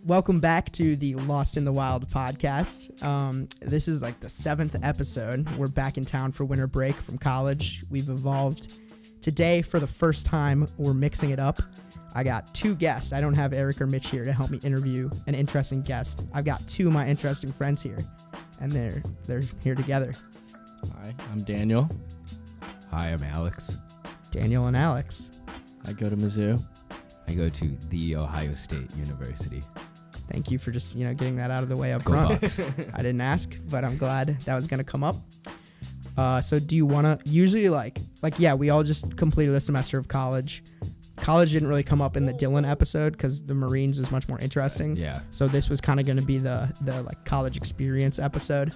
Welcome back to the Lost in the Wild podcast. This is like the 7th episode. We're back in town for winter break from college. We've evolved. Today, for the first time, we're mixing it up. I got 2 guests. I don't have Eric or Mitch here to help me interview an interesting guest. I've got 2 of my interesting friends here, and they're here together. Hi, I'm Daniel. Hi, I'm Alex. Daniel and Alex. I go to Mizzou. I go to The Ohio State University. Thank you for just, getting that out of the way up Go front. Bucks. I didn't ask, but I'm glad that was going to come up. So do you want to, usually we all just completed a semester of college. College didn't really come up in the Dylan episode because the Marines is much more interesting. Yeah. So this was kind of going to be the college experience episode.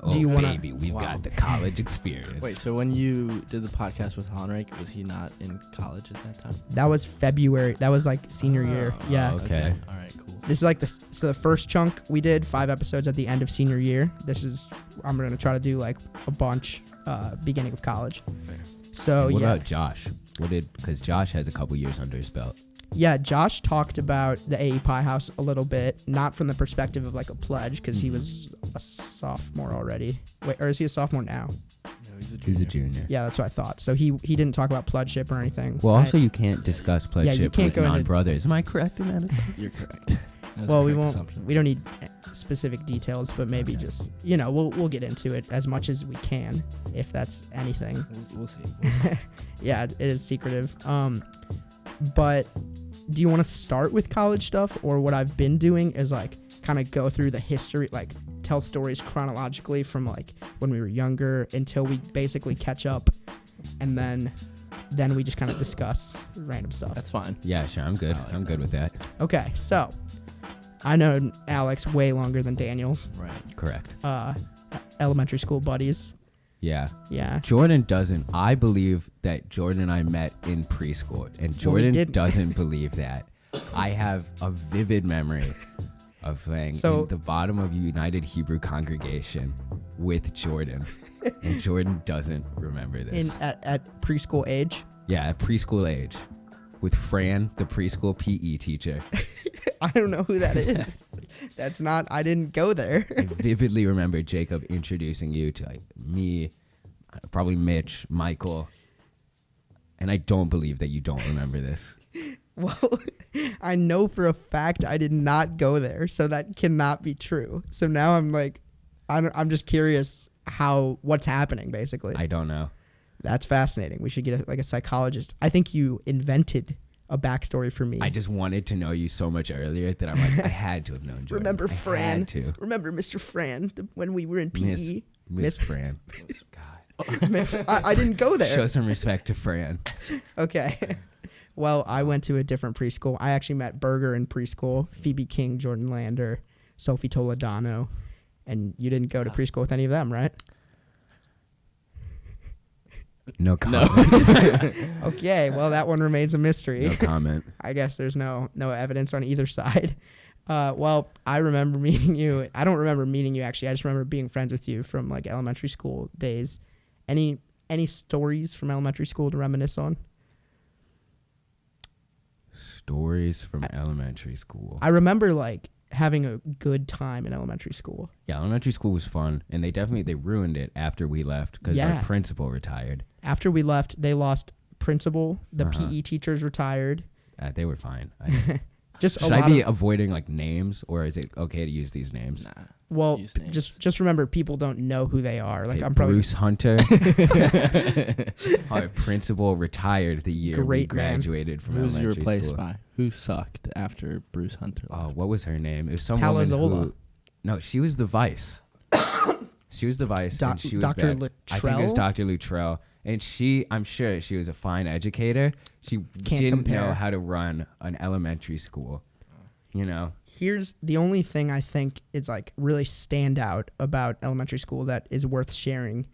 Oh, do you want baby, we've got the college experience. Wait, so when you did the podcast with Honrake, was he not in college at that time? That was February. That was like senior year. Yeah. Okay. All right, cool. This is like the first chunk we did 5 episodes at the end of senior year. I'm going to try to do like a bunch beginning of college. Fair. So What about Josh? Because Josh has a couple years under his belt. Yeah, Josh talked about the AE Pie House a little bit, not from the perspective of like a pledge, because he was a sophomore already. Wait, or is he a sophomore now? No, he's a junior. He's a junior. Yeah, that's what I thought. So he didn't talk about pledgeship or anything. Well, also you can't discuss pledgeship can't with go into- non-brothers. Am I correct in that? You're correct. That was Well, a we correct won't. assumption. We don't need specific details, but maybe just we'll get into it as much as we can, if that's anything. We'll see. Yeah, it is secretive. But do you want to start with college stuff, or what I've been doing is like kind of go through the history, like tell stories chronologically from like when we were younger until we basically catch up, and then we just kind of discuss random stuff. That's fine. Yeah, sure. I'm good. I'm good with that. Okay, so I know Alex way longer than Daniel. Right. Correct. Elementary school buddies. Yeah. Yeah. Jordan doesn't. I believe that Jordan and I met in preschool, and Jordan doesn't believe that. I have a vivid memory of playing in the bottom of United Hebrew congregation with Jordan, and Jordan doesn't remember this. At preschool age. Yeah, at preschool age, with Fran, the preschool PE teacher. I don't know who that is. That's not. I didn't go there. I vividly remember Jacob introducing you to like me, probably Mitch, Michael, and I don't believe that you don't remember this. Well, I know for a fact I did not go there, so that cannot be true. So now I'm like, I'm just curious what's happening, basically. I don't know. That's fascinating. We should get a psychologist. I think you invented a backstory for me. I just wanted to know you so much earlier that I'm like, I had to have known Jordan. Remember Fran? Had to. Remember Mr. Fran when we were in PE? Miss Fran. God. I didn't go there. Show some respect to Fran. Okay. Well, I went to a different preschool. I actually met Berger in preschool, Phoebe King, Jordan Lander, Sophie Toledano, and you didn't go to preschool with any of them, right? No comment. No. Okay, well, that one remains a mystery. No comment. I guess there's no evidence on either side. Well, I remember meeting you. I don't remember meeting you, actually. I just remember being friends with you from, like, elementary school days. Any stories from elementary school to reminisce on? Stories from elementary school. I remember, like, having a good time in elementary school. Yeah, elementary school was fun, and they ruined it after we left because our principal retired. After we left, they lost principal. The PE teachers retired. They were fine. Should I be avoiding like names, or is it okay to use these names? Nah. Well, just remember, people don't know who they are. Like, I'm probably Bruce Hunter, our principal, retired the year we graduated from elementary school. Who was you replaced by? Who sucked after Bruce Hunter left? What was her name? It was some woman who. No, she was the vice. She was the vice, and she was Dr. bad. I think it was Dr. Luttrell, and I'm sure she was a fine educator. She didn't know how to run an elementary school. Here's the only thing I think is like really stand out about elementary school that is worth sharing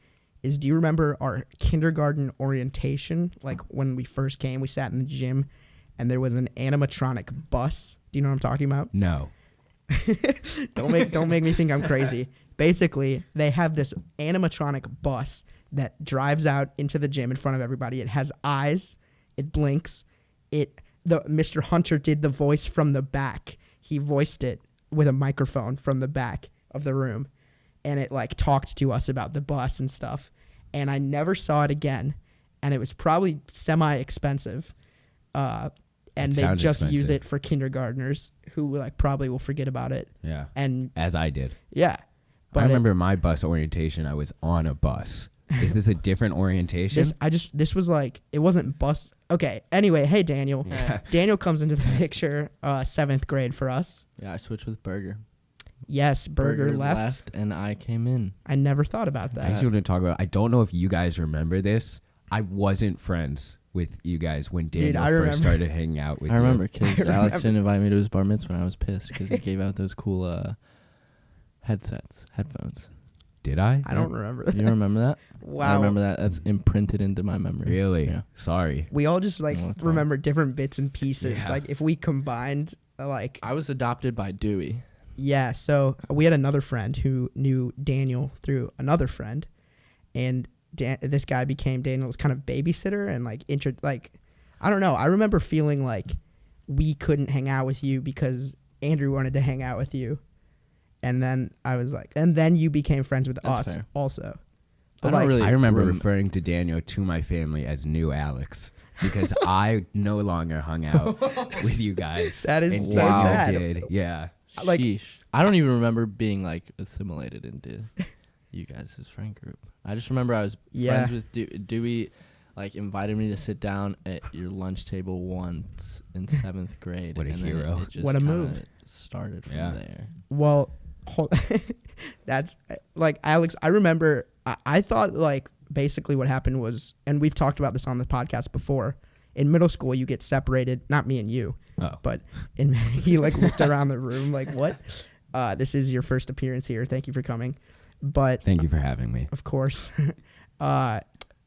is, do you remember our kindergarten orientation? Like when we first came, we sat in the gym and there was an animatronic bus. Do you know what I'm talking about? No. Don't make me think I'm crazy. Basically, they have this animatronic bus that drives out into the gym in front of everybody. It has eyes. It blinks. Mr. Hunter did the voice from the back. he voiced it with a microphone from the back of the room, and it like talked to us about the bus and stuff. And I never saw it again, and it was probably semi-expensive. And they just use it for kindergartners who like probably will forget about it. Yeah. And as I did. Yeah. But I remember my bus orientation. I was on a bus. Is this a different orientation? This was like, it wasn't bus. Okay. Anyway, hey Daniel. Yeah. Daniel comes into the picture, 7th grade for us. Yeah, I switched with Burger. Yes, Burger left and I came in. I never thought about that. I actually want to talk about. I don't know if you guys remember this. I wasn't friends with you guys when Daniel first started hanging out with you. I remember because Alex didn't invite me to his bar mitzvah and I was pissed because he gave out those cool headphones. Did I? I don't remember that. You don't remember that? Wow. I remember that. That's imprinted into my memory. Really? Yeah. Sorry. We all just like remember different bits and pieces. Yeah. Like if we combined like... I was adopted by Dewey. Yeah, so we had another friend who knew Daniel through another friend, and this guy became Daniel's kind of babysitter and like I don't know. I remember feeling like we couldn't hang out with you because Andrew wanted to hang out with you, and then I was like, and then you became friends with us fair. Also. But I remember referring to Daniel to my family as new Alex. Because I no longer hung out with you guys. That is so sad. Did. Yeah. Like, sheesh. I don't even remember being like assimilated into you guys' friend group. I just remember I was friends with Dewey. Like invited me to sit down at your lunch table once in 7th grade. What a hero! Then it just what a move! Started from there. Well, that's like Alex. I remember. I thought like basically what happened was, and we've talked about this on the podcast before. In middle school, you get separated. Not me and you. Oh. But he like looked around the room like, what? This is your first appearance here. Thank you for coming. But thank you for having me. Of course.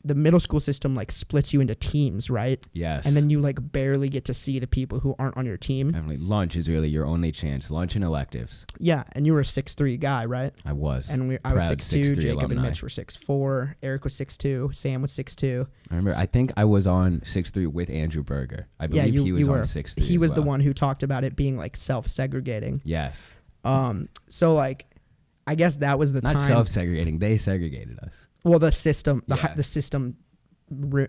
The middle school system like splits you into teams, right? Yes. And then you like barely get to see the people who aren't on your team. I mean, lunch is really your only chance. Lunch and electives. Yeah, and you were a 6'3" guy, right? I was. And I was 6'2". Jacob alumni. and Mitch were 6'4". Eric was 6'2". Sam was 6'2". I remember. I think I was on 6'3" with Andrew Berger. I believe he was on 6'3". He was the one who talked about it being like self-segregating. Yes. So like, I guess that was the time. Not self-segregating. They segregated us. Well, the system, the system,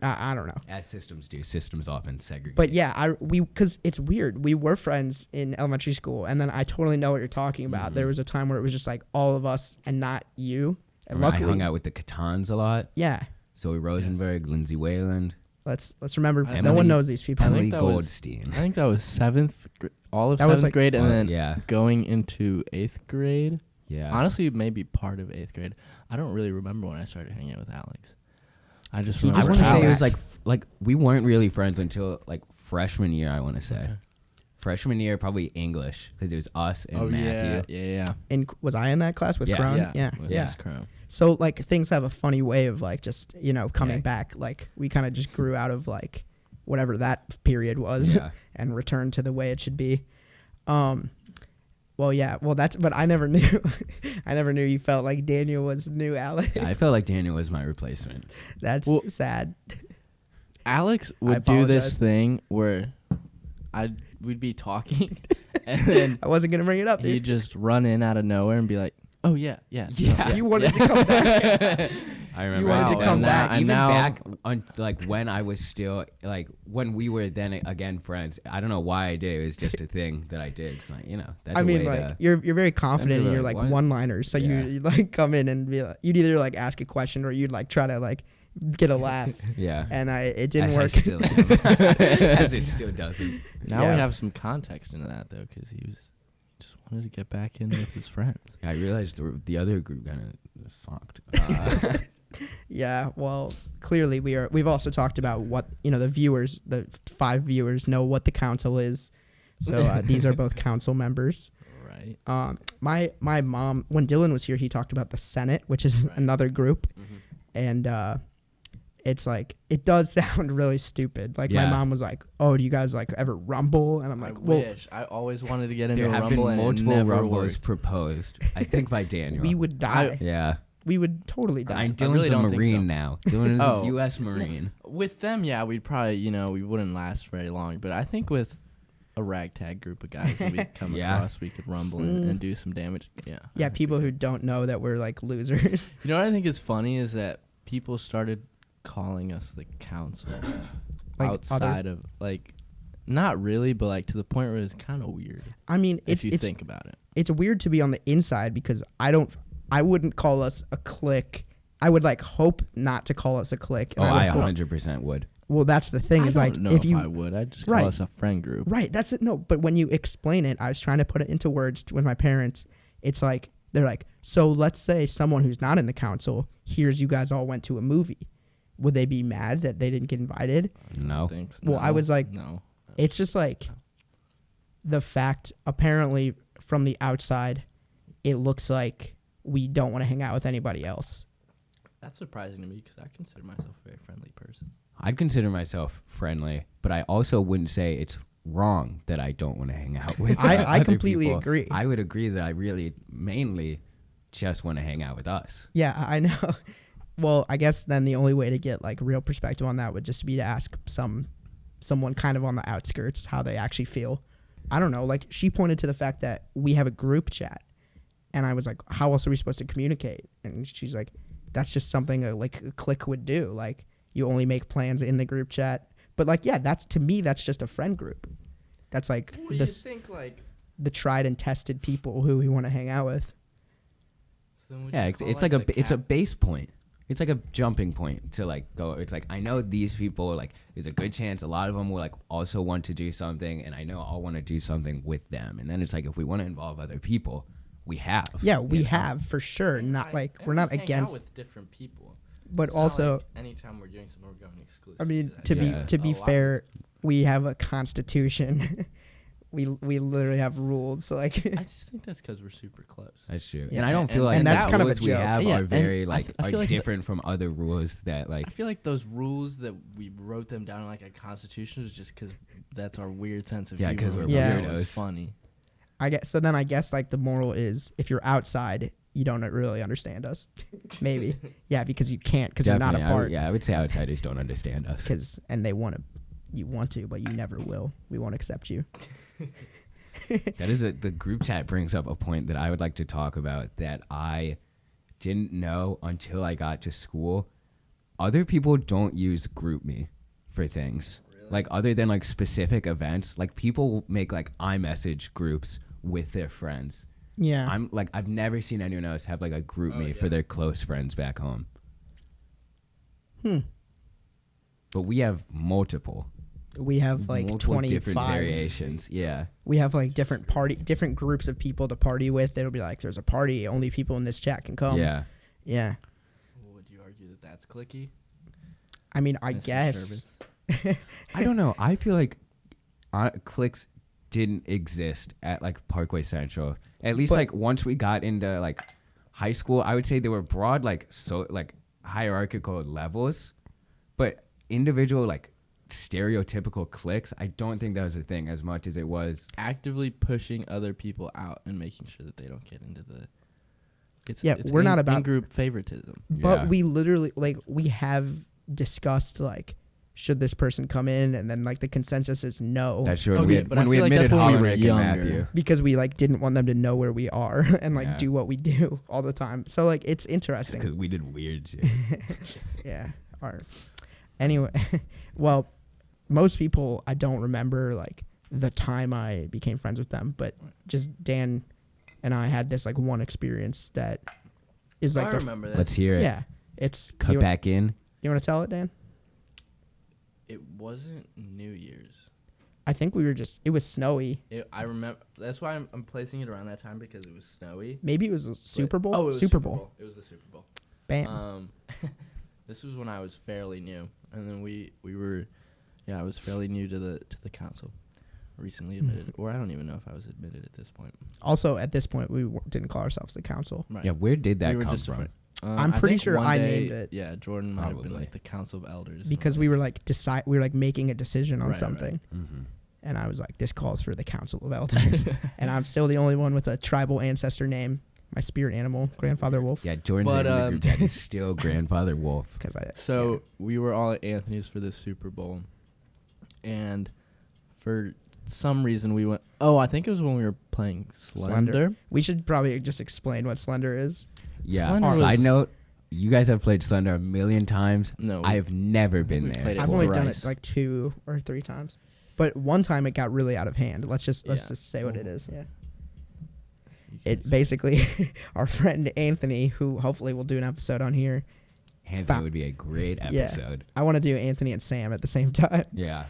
I don't know. As systems do, systems often segregate. But yeah, because it's weird. We were friends in elementary school, and then I totally know what you're talking about. Mm-hmm. There was a time where it was just like all of us and not you. And luckily, I hung out with the Catons a lot. Yeah. Zoe Rosenberg, Lindsay Wayland. Let's remember. No one knows these people. Emily Goldstein. I think that was 7th, all of 7th grade, and then going into 8th grade. Yeah. Honestly, maybe part of 8th grade. I don't really remember when I started hanging out with Alex. I just remember. I want to say it was like we weren't really friends until like freshman year. I want to say. Okay. Freshman year, probably English, because it was us and Matthew. Yeah. And was I in that class with Crone? Yeah. Crone. So like things have a funny way of like just coming back. Like we kind of just grew out of like whatever that period was and returned to the way it should be. Well, yeah. Well, but I never knew. I never knew you felt like Daniel was new Alex. Yeah, I felt like Daniel was my replacement. That's sad. Alex would do this thing where we'd be talking, and then I wasn't gonna bring it up. He'd just run in out of nowhere and be like, "Oh yeah." You wanted to come back. I remember. You wanted to come back. Even back on like when I was still like when we were then again friends. I don't know why I did. It was just a thing that I did. It's like that's I mean, like you're very confident in your like one-liners. So you like come in and be like, you'd either like ask a question or you'd like try to like get a laugh. Yeah. And it didn't work. As it still doesn't. Now we have some context into that though, because he just wanted to get back in with his friends. Yeah, I realized the other group kind of sucked. Yeah, well, clearly we've also talked about what, the viewers, the 5 viewers know what the council is. So these are both council members. Right. My mom, when Dylan was here, he talked about the Senate, which is another group. Mm-hmm. And it's like, it does sound really stupid. Like my mom was like, "Oh, do you guys like ever rumble?" And I'm like, I always wanted to get into a rumble. There have been multiple rumbles proposed. I think by Daniel. We would die. We would totally die. Dylan's a Marine now. Dylan is a U.S. Marine. With them, we'd probably, we wouldn't last very long. But I think with a ragtag group of guys that we come across. We could rumble and do some damage. Yeah. Yeah, people who don't know that we're like losers. You know what I think is funny is that people started calling us the council like outside of like, not really, but like to the point where it's kind of weird. I mean, if you think about it, it's weird to be on the inside because I wouldn't call us a clique. I would like hope not to call us a clique. Oh, I 100% would. Well, that's the thing. Is like if I would, I'd just call us a friend group. Right. That's it. No, but when you explain it, I was trying to put it into words with my parents. It's like they're like, so let's say someone who's not in the council hears you guys all went to a movie. Would they be mad that they didn't get invited? No. Well, I was like, no. It's just like the fact. Apparently, from the outside, it looks like we don't want to hang out with anybody else. That's surprising to me because I consider myself a very friendly person. I'd consider myself friendly, but I also wouldn't say it's wrong that I don't want to hang out with I completely people. agree. I would agree that I really mainly just want to hang out with us. Yeah, I know. Well, I guess then the only way to get like real perspective on that would just be to ask someone kind of on the outskirts how they actually feel. I don't know. Like she pointed to the fact that we have a group chat, and I was like, how else are we supposed to communicate? And she's like, that's just something a clique would do. Like you only make plans in the group chat. But like, yeah, that's to me, that's just a friend group. That's like the tried and tested people who we want to hang out with. So it's like it's a base point. It's like a jumping point to like go. It's like I know these people. Like there's a good chance a lot of them will like also want to do something, and I know I'll want to do something with them. And then it's like if we want to involve other people, we have. Yeah, we have for sure. Not like we're not against out with different people. But it's also, like anytime we're doing something, we're going exclusive. I mean, to be fair, we have a constitution. we literally have rules. So like, I just think that's because we're super close. That's true, yeah. And I don't feel like and that's kind of a we have are very I feel like different from other rules that like. I feel like those rules that we wrote them down in like a constitution was just because that's our weird sense of humor. Because we're weirdos. It's funny. I guess like the moral is if you're outside, you don't really understand us. Maybe. Yeah, because you can't, because you're not a part. I would say outsiders don't understand us. And you want to, but you never will. We won't accept you. That is the group chat brings up a point that I would like to talk about that I didn't know until I got to school. Other people don't use GroupMe for things. Really? Like other than like specific events, like people make like iMessage groups with their friends. Yeah. I'm like, I've never seen anyone else have like a GroupMe for their close friends back home. But we have multiple. We have like 25 different variations. Yeah. We have like different groups of people to party with. It'll be like, there's a party, only people in this chat can come. Yeah. Yeah. Well, would you argue that that's cliquey? I mean, I guess. I don't know. I feel like cliques didn't exist at like Parkway Central. At least like once we got into like high school, I would say there were broad like hierarchical levels, but individual like stereotypical cliques, I don't think that was a thing as much as it was actively pushing other people out and making sure that they don't get into the we're not about in-group favoritism. But we literally like we have discussed like should this person come in, and then like the consensus is no. That's true. Okay, when we admitted when we were younger, because we like didn't want them to know where we are and like do what we do all the time. So like it's interesting because we did weird shit. Yeah. Anyway, well, most people I don't remember like the time I became friends with them, but just Dan and I had this like one experience that is like I remember that. Let's hear it. Yeah, it's cut back in. You want to tell it, Dan? It wasn't New Year's. I think it was snowy. I remember. That's why I'm placing it around that time because it was snowy. Maybe it was a Super Bowl. Oh, it was Super Bowl. It was the Super Bowl. Bam. This was when I was fairly new, and then we were, I was fairly new to the council. Recently admitted, or I don't even know if I was admitted at this point. Also, at this point, we didn't call ourselves the council. Right. Yeah, where did that come from? I'm pretty sure I named it. Yeah, Jordan might have been like the council of elders. Because we were like making a decision on something. Right. Mm-hmm. And I was like, this calls for the council of elders. And I'm still the only one with a tribal ancestor name. My spirit animal, Grandfather Wolf. Yeah, Jordan's name in the group chat is still Grandfather Wolf. We were all at Anthony's for the Super Bowl. And for some reason we went. Oh, I think it was when we were playing Slender. We should probably just explain what Slender is. Yeah. Slender Side note, you guys have played Slender a million times. No. I have never been there. I've only done it like 2 or 3 times. But one time it got really out of hand. Let's just say what it is. Yeah. It basically, our friend Anthony, who hopefully will do an episode on here. Anthony would be a great episode. I want to do Anthony and Sam at the same time. Yeah.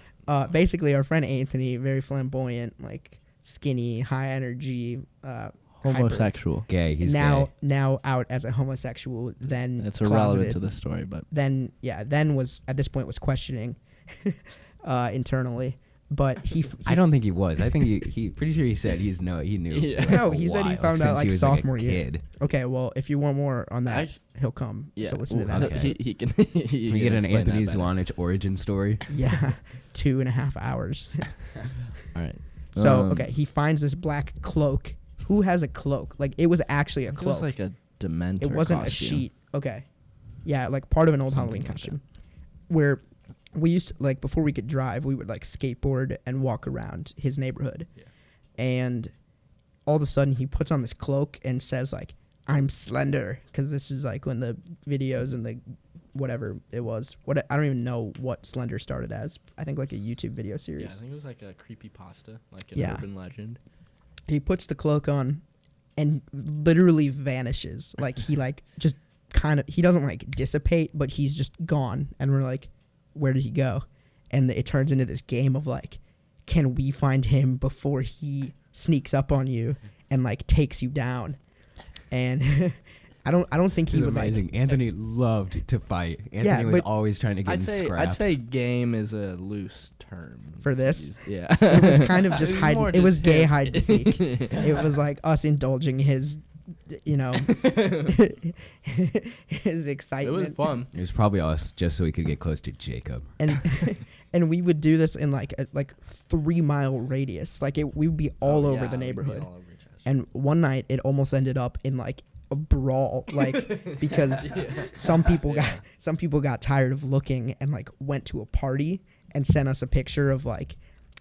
Basically, our friend Anthony, very flamboyant, like skinny, high energy, homosexual. Gay. He's now gay. Now out as a homosexual. Then it's irrelevant to the story, but then was at this point was questioning internally. But he I don't think he was. I think he pretty sure he said he knew. Yeah. No, he said he found out like sophomore year. Okay, well, if you want more on that, he'll come. Yeah. So listen to that. Okay. He can. We get an Anthony Zwanich origin story. Yeah, 2.5 hours. All right. So he finds this black cloak. Who has a cloak? Like it was actually a cloak. It was like a Dementor. It wasn't costume. a sheet. Okay. Yeah, like part of an old Halloween costume, where we used to, like, before we could drive, we would like skateboard and walk around his neighborhood. Yeah. And all of a sudden he puts on this cloak and says like, "I'm Slender," because this is like when the videos and the whatever it was. I don't even know what Slender started as. I think like a YouTube video series. Yeah, I think it was like a creepypasta, like an urban legend. He puts the cloak on and literally vanishes. Like he like just kind of, he doesn't like dissipate, but he's just gone. And we're like, where did he go? And it turns into this game of like, can we find him before he sneaks up on you and like takes you down? And I don't think he would amazing. like. Anthony loved to fight. Anthony was always trying to get in scraps. I'd say game is a loose term for this. Yeah, it was kind of just hide. It was gay hide and seek. It was like us indulging his, his excitement. It was fun. It was probably us just so we could get close to Jacob. And we would do this in like a 3-mile radius. Like we would be all over the neighborhood. And one night it almost ended up in like a brawl, like because some people got tired of looking and like went to a party and sent us a picture of like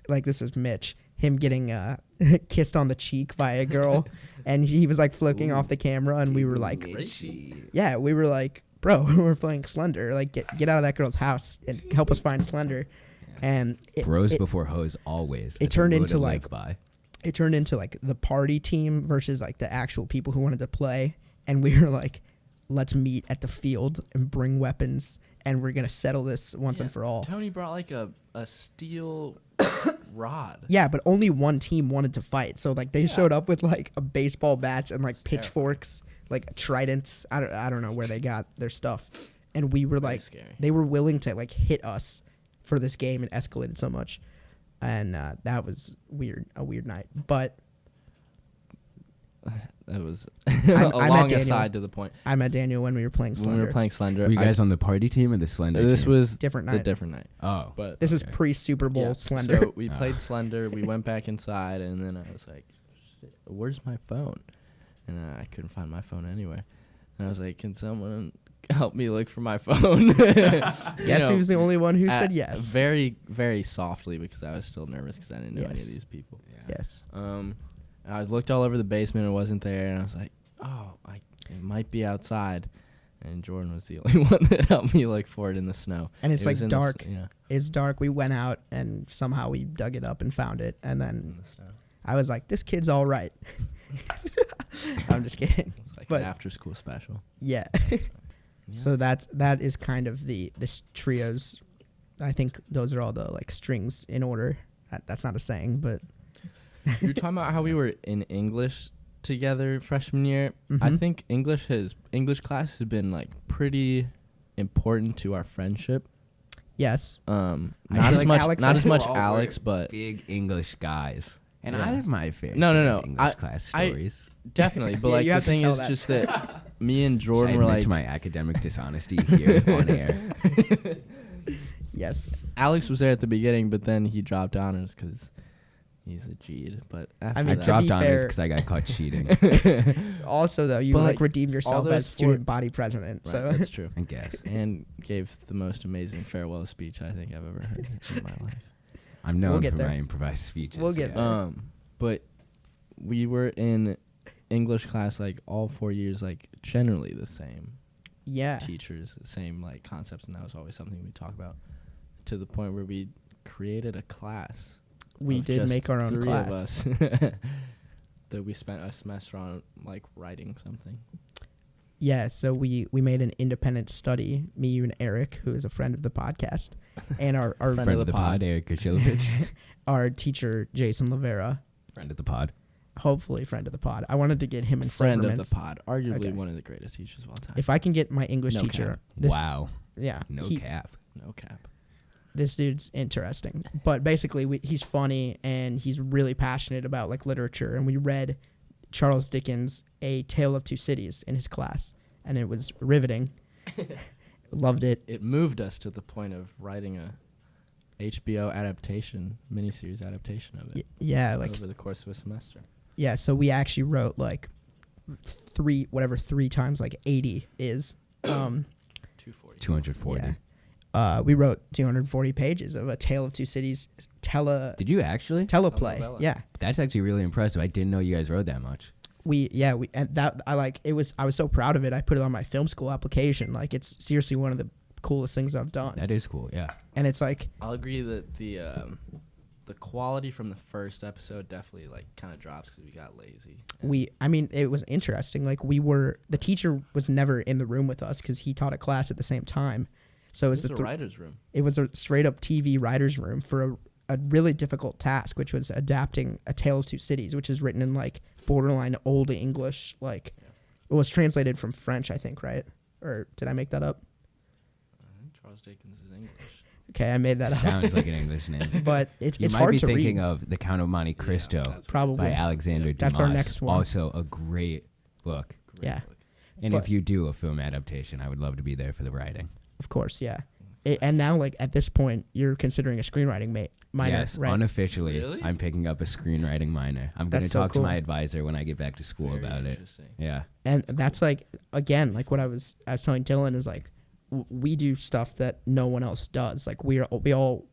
this was Mitch, him getting kissed on the cheek by a girl, and he was like flicking off the camera, and we were like, yeah, we were like, bro, we're playing Slender, like get out of that girl's house and help us find Slender. And bros before hoes always. It turned into like the party team versus like the actual people who wanted to play. And we were like, let's meet at the field and bring weapons, and we're going to settle this once and for all. Tony brought like a steel rod. Yeah, but only one team wanted to fight. So like they showed up with like a baseball bats and like pitchforks, like tridents. I don't know where they got their stuff. And we were like, they were willing to like hit us for this game. It escalated so much. And that was a weird night. But that was a long aside to the point. I met Daniel when we were playing Slender. Were you guys on the party team or the Slender This team? was different night. The different night. Oh. But this was pre-Super Bowl Slender. So we played Slender. We went back inside, and then I was like, where's my phone? And I couldn't find my phone anywhere. And I was like, can someone help me look for my phone? Guess he was the only one who said yes. Very, very softly, because I was still nervous because I didn't know any of these people. Yeah. Yes. I looked all over the basement. It wasn't there. And I was like, it might be outside. And Jordan was the only one that helped me look for it in the snow. And it's like dark. It's dark. We went out and somehow we dug it up and found it. And then I was like, this kid's all right. I'm just kidding. It's like an after school special. Yeah. So that is kind of this trio's. I think those are all the like strings in order. That's not a saying, but you were talking about how we were in English together freshman year. Mm-hmm. I think English class has been like pretty important to our friendship. Yes. Not as much Alex, but big English guys. And I have my fair English class stories. Definitely, but like the thing is just that me and Jordan were like, to my academic dishonesty here on air. Yes. Alex was there at the beginning, but then he dropped down, and it's because he's a G'd. But after I dropped down because I got caught cheating. Also, though, you like redeemed yourself as student body president. Right, so that's true. I guess. And gave the most amazing farewell speech I think I've ever heard in my life. I'm known for my improvised speeches. We'll get there. But we were in English class like all 4 years, like generally the same. Yeah. Teachers, the same like concepts, and that was always something we talk about. To the point where we created a class. We did make our own class. 3 of us that we spent a semester on like writing something. Yeah, so we made an independent study, me, you, and Eric, who is a friend of the podcast, and our friend of the pod, Eric Koshilovich. Our teacher, Jason Lavera. Friend of the pod. Hopefully friend of the pod. I wanted to get him in friend Silvermans. of the pod. Arguably one of the greatest teachers of all time. If I can get my English teacher. Wow. Yeah. No cap. No cap. This dude's interesting. But basically, he's funny, and he's really passionate about like literature, and we read Charles Dickens' A Tale of Two Cities in his class, and it was riveting. Loved it. It moved us to the point of writing a HBO miniseries adaptation of it. Yeah, like over the course of a semester. Yeah, so we actually wrote like 3 times like 80 is 240. Yeah. We wrote 240 pages of A Tale of Two Cities Did you actually? teleplay. Yeah. That's actually really impressive. I didn't know you guys wrote that much. I was so proud of it. I put it on my film school application. Like, it's seriously one of the coolest things I've done. That is cool, yeah. And it's like, I'll agree that the quality from the first episode definitely like kind of drops because we got lazy. It was interesting. Like, the teacher was never in the room with us because he taught a class at the same time. So it was the writer's room. It was a straight up TV writer's room for a really difficult task, which was adapting A Tale of Two Cities, which is written in like borderline old English. Like, it was translated from French, I think, right? Or did I make that up? I think Charles Dickens is English. Okay, I made that up. Sounds like an English name. But it's hard to read. You might be thinking of The Count of Monte Cristo, probably, by Alexander Dumas. That's our next one. Also a great book. Great book. And if you do a film adaptation, I would love to be there for the writing. Of course, yeah. And now, like, at this point, you're considering a screenwriting minor, yes, right? Unofficially, really? I'm picking up a screenwriting minor. I'm going to talk to my advisor when I get back to school about it. Yeah. And that's like, again, like what I was telling Dylan is like, we do stuff that no one else does. Like, we all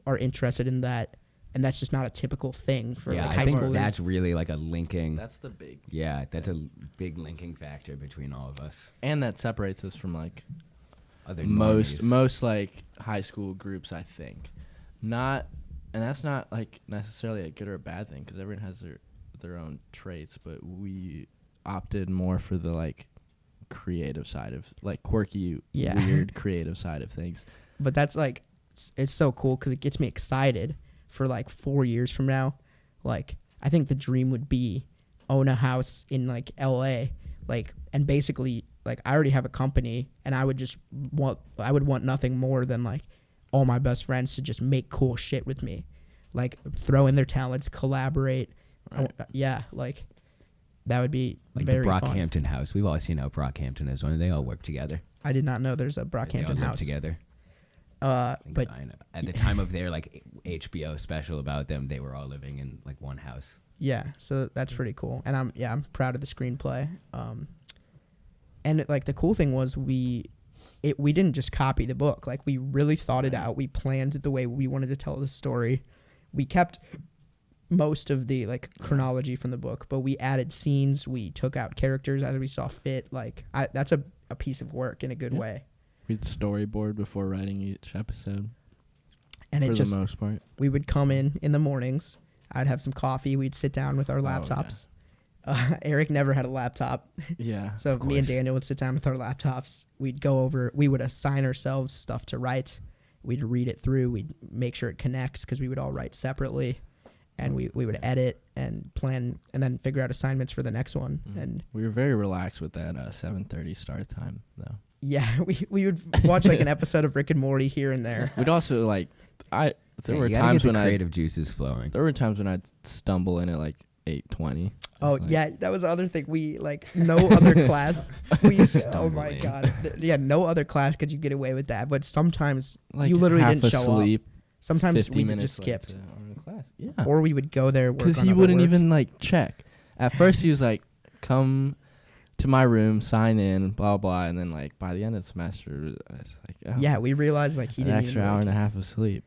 are interested in that, and that's just not a typical thing for like high schoolers. I think that's really like a linking. That's the big. Yeah, that's a big linking factor between all of us. And that separates us from like other most like high school groups, I think. And that's not like necessarily a good or a bad thing because everyone has their own traits, but we opted more for the like creative side of like quirky, weird creative side of things. But that's like, it's so cool because it gets me excited for like 4 years from now. Like, I think the dream would be own a house in like LA, like, and basically like I already have a company, and I would want nothing more than like all my best friends to just make cool shit with me, like throw in their talents, collaborate. Right. Like that would be like very the fun. Brockhampton house. We've all seen how Brockhampton is when they all work together. I did not know there's a Brockhampton house together. But I know. At the time of their like HBO special about them, they were all living in like one house. Yeah, so that's pretty cool, and I'm proud of the screenplay. And like the cool thing was we didn't just copy the book. Like, we really thought it out. We planned the way we wanted to tell the story. We kept most of the like chronology from the book, but we added scenes. We took out characters as we saw fit. Like, that's a piece of work in a good way. We'd storyboard before writing each episode. And for the most part, we would come in the mornings. I'd have some coffee. We'd sit down with our laptops. Eric never had a laptop. Yeah. So me and Daniel would sit down with our laptops. We'd go over, we would assign ourselves stuff to write. We'd read it through. We'd make sure it connects because we would all write separately. And we would edit and plan and then figure out assignments for the next one. Mm-hmm. And we were very relaxed with that 7:30 start time, though. Yeah, we would watch like an episode of Rick and Morty here and there. We'd also like, there were times when creative juices flowing. There were times when I'd stumble in at like 8:20. Oh, like, yeah, that was the other thing. We, like, no other class. Oh, my God. No other class could you get away with that. But sometimes like you literally didn't show up. Sometimes we just skipped. Class. Yeah. Or we would go there. Because he wouldn't even, like, check. At first, he was like, come to my room, sign in, blah, blah. And then, like, by the end of the semester, I was like, yeah, we realized, like, he didn't extra hour and a half of sleep.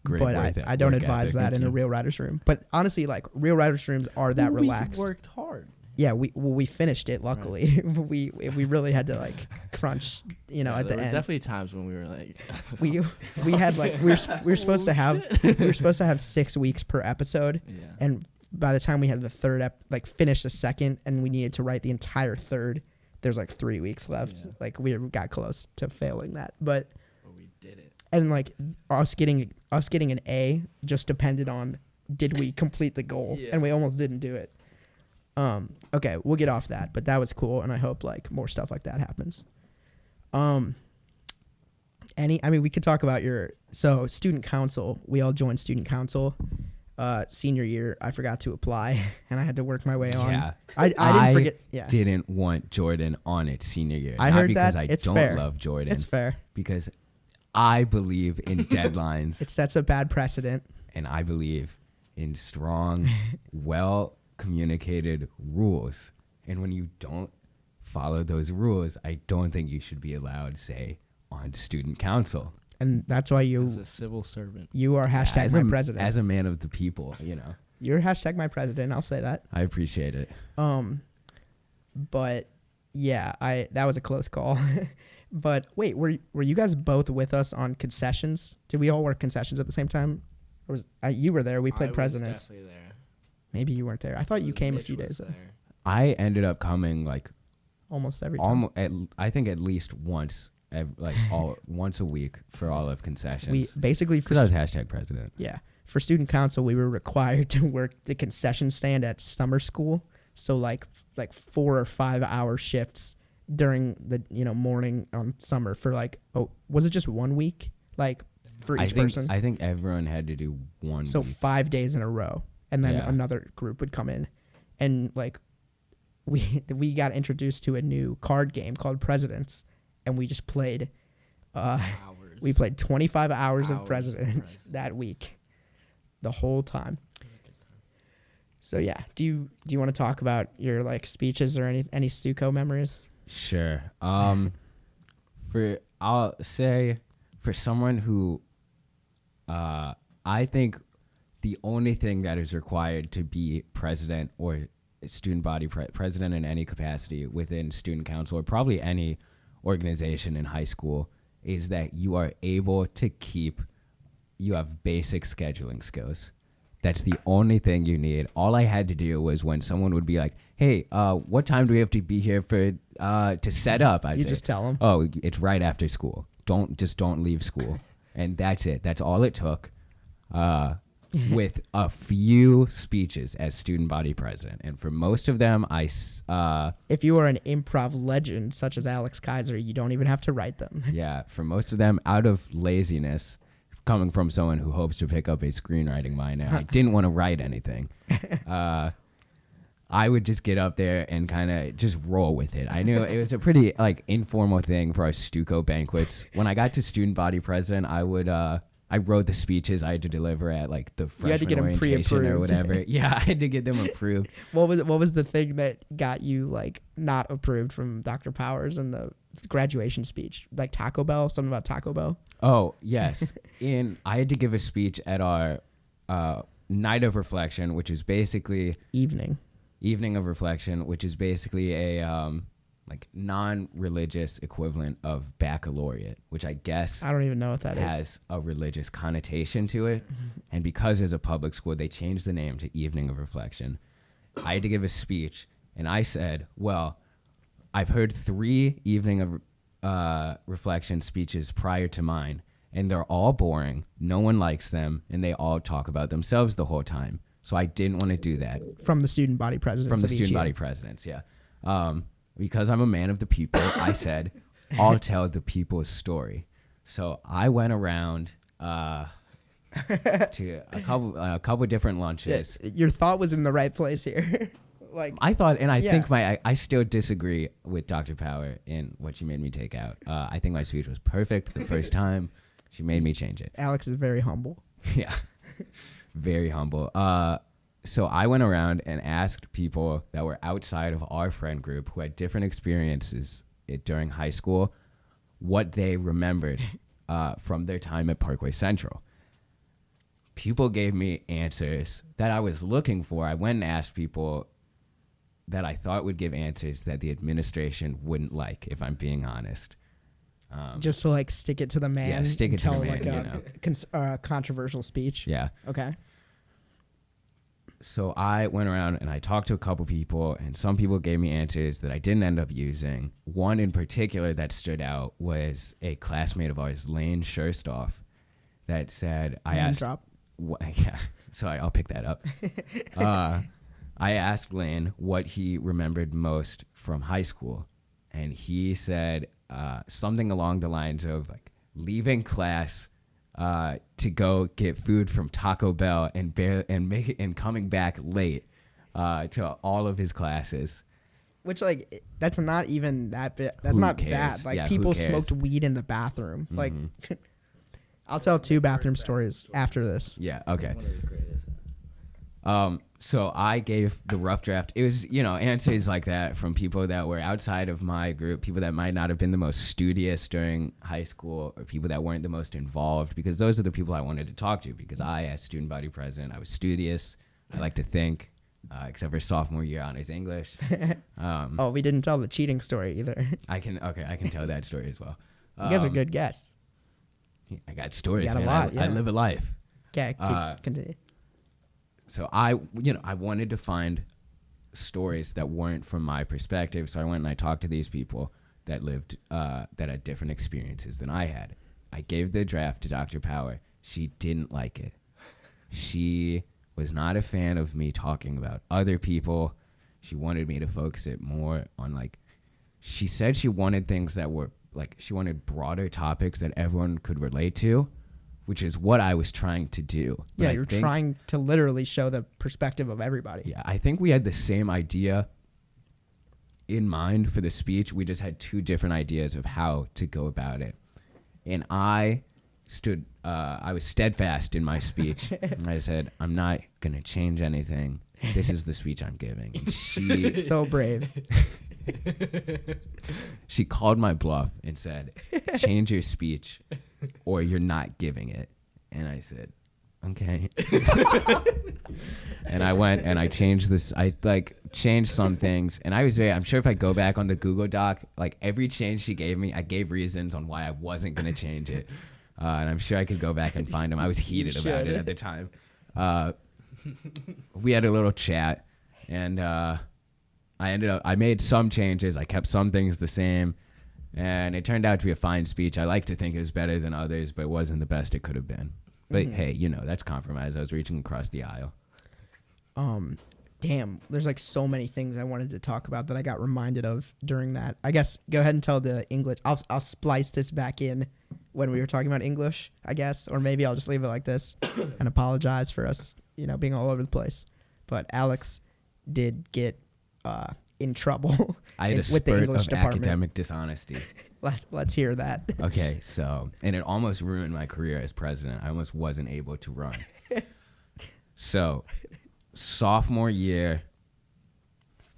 Great but I don't advise that in a real writer's room. But honestly, like real writer's rooms are that relaxed. We worked hard. Yeah, we finished it. Luckily, right. we really had to like crunch, at the end. There were definitely times when we were like, we had like we were supposed to have 6 weeks per episode, and by the time we had the third finished the second, and we needed to write the entire third, there's like 3 weeks left. Yeah. Like we got close to failing that, but we did it. And like us getting an A just depended on did we complete the goal, and we almost didn't do it. Okay, we'll get off that, but that was cool, and I hope like more stuff like that happens. We could talk about student council. We all joined student council. Senior year, I forgot to apply, and I had to work my way on. Yeah, I didn't forget. Yeah, didn't want Jordan on it senior year. I Not heard because that. I It's don't fair. love Jordan. It's fair. Because I believe in deadlines. It sets a bad precedent. And I believe in strong, well-communicated rules. And when you don't follow those rules, I don't think you should be allowed, say, on student council. And that's why as a civil servant, you are hashtag my president. As a man of the people, You're hashtag my president. I'll say that. I appreciate it. But yeah, that was a close call. But wait, were you guys both with us on concessions? Did we all work concessions at the same time? Or you were there? We played presidents. I was definitely there. Maybe you weren't there. I thought you came a few days ago. I ended up coming like almost every time. I think at least once. Once a week for all of concessions. We basically because I was hashtag president. Yeah, for student council, we were required to work the concession stand at summer school. So like 4 or 5 hour shifts during the morning on summer for was it just 1 week for each person? I think everyone had to do one. So week. 5 days in a row, and then another group would come in, and we got introduced to a new card game called Presidents. And we just played, we played 25 hours of President that week, the whole time. So yeah, do you want to talk about your speeches or any Stuco memories? Sure. I'll say for someone who, I think the only thing that is required to be president or student body president in any capacity within student council or probably any organization in high school is that you are able to you have basic scheduling skills. That's the only thing you need. All I had to do was when someone would be like, hey, what time do we have to be here for to set up? I'd say, just tell them. Oh, it's right after school. Don't leave school. And that's it. That's all it took. With a few speeches as student body president. And for most of them, if you are an improv legend such as Alex Kaiser, you don't even have to write them. Yeah, for most of them, out of laziness, coming from someone who hopes to pick up a screenwriting minor, I didn't want to write anything. I would just get up there and kind of just roll with it. I knew it was a pretty informal thing for our Stuco banquets. When I got to student body president, I wrote the speeches I had to deliver at the freshman orientation or whatever. Yeah, I had to get them approved. What was the thing that got you not approved from Dr. Powers in the graduation speech? Taco Bell, something about Taco Bell? Oh, yes. And I had to give a speech at our night of reflection, which is basically evening of reflection, which is basically a non-religious equivalent of baccalaureate, which I guess I don't even know what that has a religious connotation to it. And because it's a public school, they changed the name to Evening of Reflection. I had to give a speech, and I said, well, I've heard 3 Evening of Reflection speeches prior to mine, and they're all boring. No one likes them, and they all talk about themselves the whole time. So I didn't want to do that. From the student body presidents. From the student body presidents, yeah. Because I'm a man of the people, I said, I'll tell the people's story. So I went around to a couple different lunches. Yeah, your thought was in the right place here. I thought, and I think I still disagree with Dr. Power in what she made me take out. I think my speech was perfect the first time. She made me change it. Alex is very humble. Yeah, very humble. So I went around and asked people that were outside of our friend group who had different experiences during high school what they remembered from their time at Parkway Central. people gave me answers that I was looking for. I went and asked people that I thought would give answers that the administration wouldn't like, if I'm being honest. Just to like stick it to the man. Yeah, stick it to the man, like you know. Controversial speech. Yeah. Okay. So I went around and I talked to a couple people, and some people gave me answers that I didn't end up using. One in particular that stood out was a classmate of ours, Lane Scherstoff, that said, I asked... Drop. Yeah, sorry, I'll pick that up. I asked Lane what he remembered most from high school, and he said something along the lines of like leaving class to go get food from Taco Bell and coming back late to all of his classes. Which, like, that's not even that bad. That's not bad. Like, people smoked weed in the bathroom. Mm-hmm. Like, I'll tell 2 bathroom stories after this. Yeah, okay. So I gave the rough draft. It was, answers like that from people that were outside of my group, people that might not have been the most studious during high school, or people that weren't the most involved, because those are the people I wanted to talk to, because I, as student body president, I was studious. I like to think, except for sophomore year honors English. We didn't tell the cheating story either. I can tell that story as well. You guys are good guests. I got stories, man. A lot, I live a life. Okay, continue. So I wanted to find stories that weren't from my perspective. So I went and I talked to these people that lived, that had different experiences than I had. I gave the draft to Dr. Power. She didn't like it. She was not a fan of me talking about other people. She wanted me to focus it more on, like, she said she wanted things that were, like, she wanted broader topics that everyone could relate to, which is what I was trying to do. Yeah, you're trying to literally show the perspective of everybody. Yeah, I think we had the same idea in mind for the speech. We just had 2 different ideas of how to go about it. And I was steadfast in my speech. And I said, I'm not going to change anything. This is the speech I'm giving. And she so brave. She called my bluff and said, change your speech or you're not giving it. And I said, okay. And I went and I changed this. I changed some things, and I'm sure if I go back on the Google Doc, like every change she gave me, I gave reasons on why I wasn't going to change it. And I'm sure I could go back and find them. I was heated about it at the time. We had a little chat, and I made some changes. I kept some things the same, and it turned out to be a fine speech. I like to think it was better than others, but it wasn't the best it could have been. But hey, that's compromise. I was reaching across the aisle. Damn, there's like so many things I wanted to talk about that I got reminded of during that. I guess go ahead and tell the English. I'll splice this back in when we were talking about English, I guess, or maybe I'll just leave it like this and apologize for us, being all over the place. But Alex did get in trouble I had a with the English of department. Academic dishonesty. Let's hear that. Okay, and it almost ruined my career as president. I almost wasn't able to run. So, sophomore year,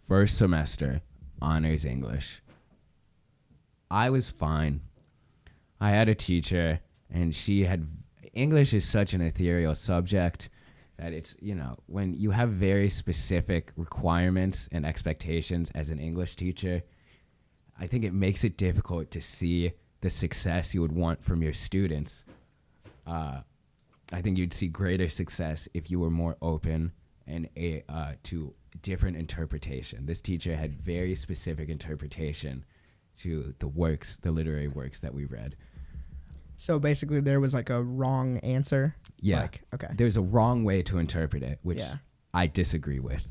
first semester, honors English. I was fine. I had a teacher, and English is such an ethereal subject that it's, when you have very specific requirements and expectations as an English teacher, I think it makes it difficult to see the success you would want from your students. I think you'd see greater success if you were more open and to different interpretation. This teacher had very specific interpretation to the literary works that we read. So basically there was like a wrong answer? Yeah. Okay. There's a wrong way to interpret it, which I disagree with.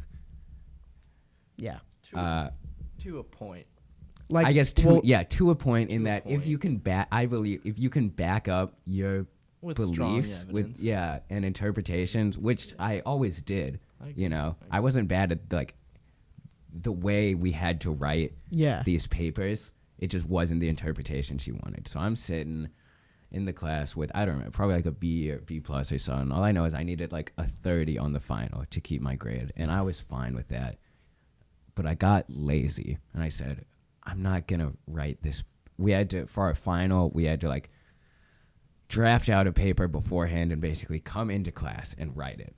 Yeah. To a point. I guess to a point in that if you can back up your with beliefs with and interpretations, which I always did. I wasn't bad at the way we had to write these papers. It just wasn't the interpretation she wanted. So I'm sitting in the class with, I don't know, probably like a B or B plus or something. All I know is I needed like a 30 on the final to keep my grade, and I was fine with that. But I got lazy, and I said, I'm not gonna write this. For our final, we had to draft out a paper beforehand and basically come into class and write it.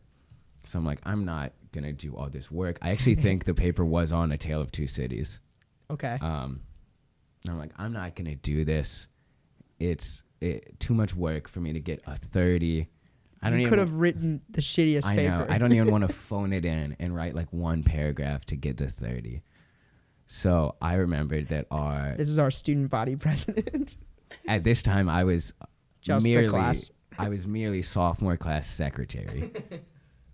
So I'm like, I'm not going to do all this work. I actually think the paper was on A Tale of Two Cities. Okay. I'm like, I'm not going to do this. It's too much work for me to get a 30. You could have written the shittiest paper. I know. I don't even want to phone it in and write like one paragraph to get the 30. So I remembered that this is our student body president. At this time, I was just merely the class. I was merely sophomore class secretary.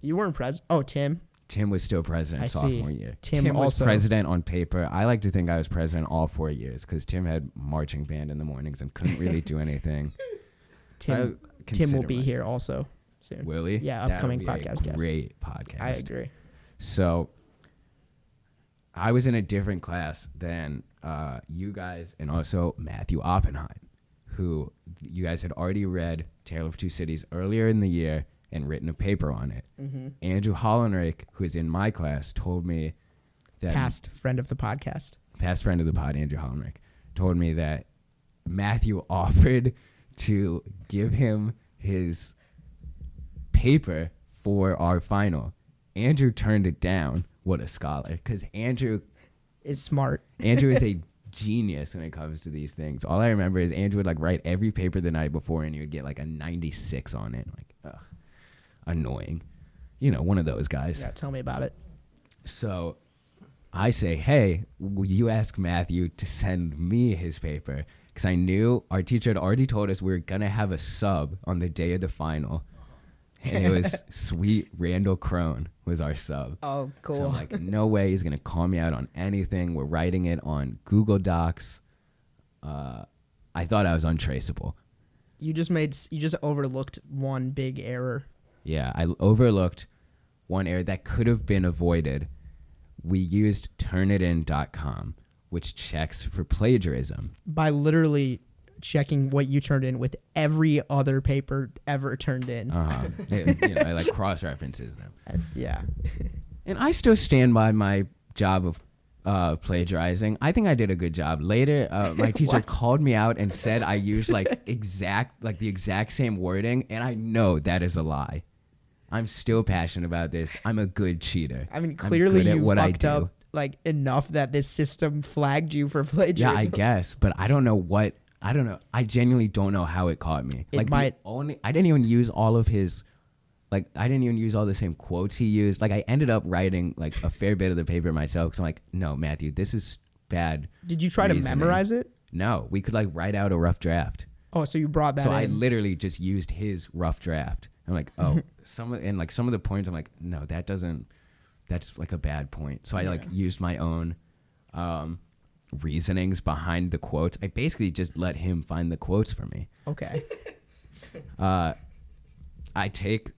You weren't president. Oh, Tim. Tim was still president sophomore year. Tim was president on paper. I like to think I was president all 4 years because Tim had marching band in the mornings and couldn't really do anything. Tim will be here also soon. Will he? Yeah, upcoming podcast guest. Great podcast. I agree. So I was in a different class than you guys and also Matthew Oppenheim, who you guys had already read Tale of Two Cities earlier in the year and written a paper on it. Mm-hmm. Andrew Hollenreich, who is in my class, told me that... Past friend of the podcast, Andrew Hollenreich, told me that Matthew offered to give him his paper for our final. Andrew turned it down. What a scholar. Because Andrew... is smart. Andrew is a genius when it comes to these things. All I remember is Andrew would like write every paper the night before and he would get like a 96 on it. Like, ugh. Annoying. One of those guys. Yeah, tell me about it. So I say, hey, will you ask Matthew to send me his paper? Because I knew our teacher had already told us we were going to have a sub on the day of the final. And it was sweet Randall Crone was our sub. Oh, cool. So I'm like, no way he's going to call me out on anything. We're writing it on Google Docs. I thought I was untraceable. You just overlooked one big error. Yeah, I overlooked one error that could have been avoided. We used Turnitin.com, which checks for plagiarism. By literally checking what you turned in with every other paper ever turned in. It like cross-references them. Yeah. And I still stand by my job of plagiarizing. I think I did a good job. Later, my teacher called me out and said I used the exact same wording, and I know that is a lie. I'm still passionate about this. I'm a good cheater. I mean, clearly you fucked up enough that this system flagged you for plagiarism. Yeah, I guess, but I don't know. I genuinely don't know how it caught me. I didn't even use all of his. I didn't even use all the same quotes he used. I ended up writing a fair bit of the paper myself because I'm like, no, Matthew, this is bad. Did you try to memorize it? No, we could write out a rough draft. Oh, so you brought that in. So I literally just used his rough draft. I'm like, oh, some of the points I'm like, no, that's a bad point. So I used my own reasonings behind the quotes. I basically just let him find the quotes for me. Okay. I take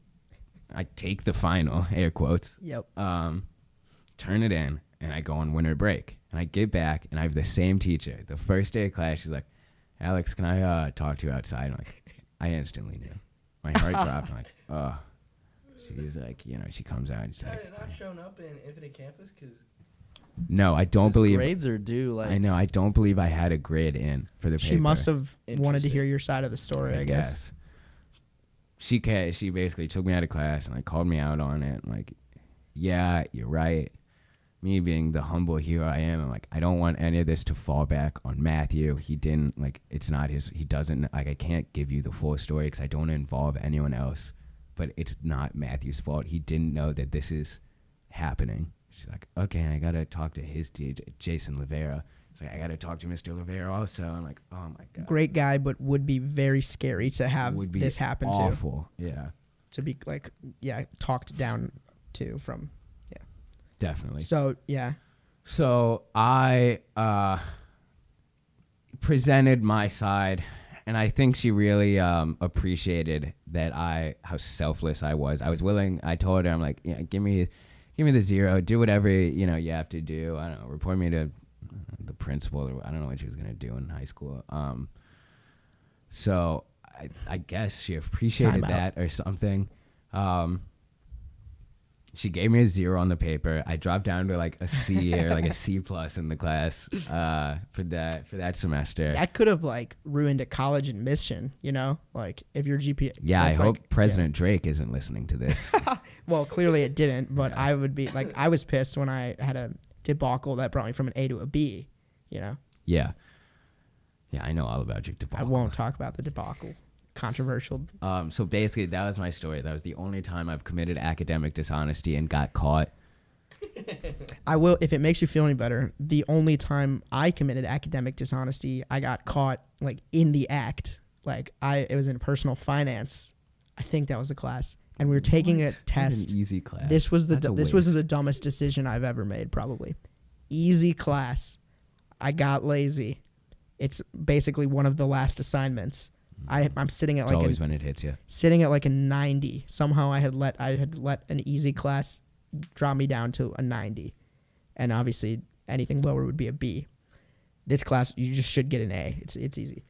the final, air quotes. Yep. Turn it in, and I go on winter break. And I get back, and I have the same teacher. The first day of class, she's like, Alex, can I talk to you outside? I'm like, I instantly knew. My heart dropped. I'm like, oh. She's like, she comes out and she's like, not shown up in Infinite Campus because... No, I don't believe... grades are due. I know. I don't believe I had a grade in for the paper. She must have wanted to hear your side of the story, I guess. She basically took me out of class and called me out on it. I'm like, yeah, you're right. Me being the humble hero I am, I'm like, I don't want any of this to fall back on Matthew. He didn't, it's not his, he doesn't, I can't give you the full story because I don't involve anyone else. But it's not Matthew's fault. He didn't know that this is happening. She's like, okay, I got to talk to his Jason Rivera. She's like, I got to talk to Mr. Rivera also. I'm like, oh my God. Great guy, but would be very scary to have this happen to. Awful, yeah. To be talked down to from, yeah. Definitely. So, yeah. So I presented my side, and I think she really appreciated how selfless I was. I was willing. I told her, I'm like, yeah, give me the 0. Do whatever you have to do. I don't know. Report me to the principal, or I don't know what she was gonna do in high school. So I guess she appreciated that or something. She gave me a 0 on the paper. I dropped down to like a C or like a C+ in the class for that semester. That could have like ruined a college admission, you know, like if your GPA. Yeah, I hope President Drake isn't listening to this. Well, clearly it didn't, but I would be like, I was pissed when I had a debacle that brought me from an A to a B, you know. Yeah. Yeah, I know all about your debacle. I won't talk about the debacle. Controversial. So basically, that was my story. That was the only time I've committed academic dishonesty and got caught. I will, if it makes you feel any better, the only time I committed academic dishonesty, I got caught like in the act. Like it was in personal finance. I think that was the class, and we were taking a test. An easy class. This was the dumbest decision I've ever made, probably. Easy class. I got lazy. It's basically one of the last assignments. I'm sitting at it's always when it hits you. Sitting at like a 90. Somehow I had let an easy class drop me down to a 90, and obviously anything lower would be a B. This class you just should get an A. It's easy.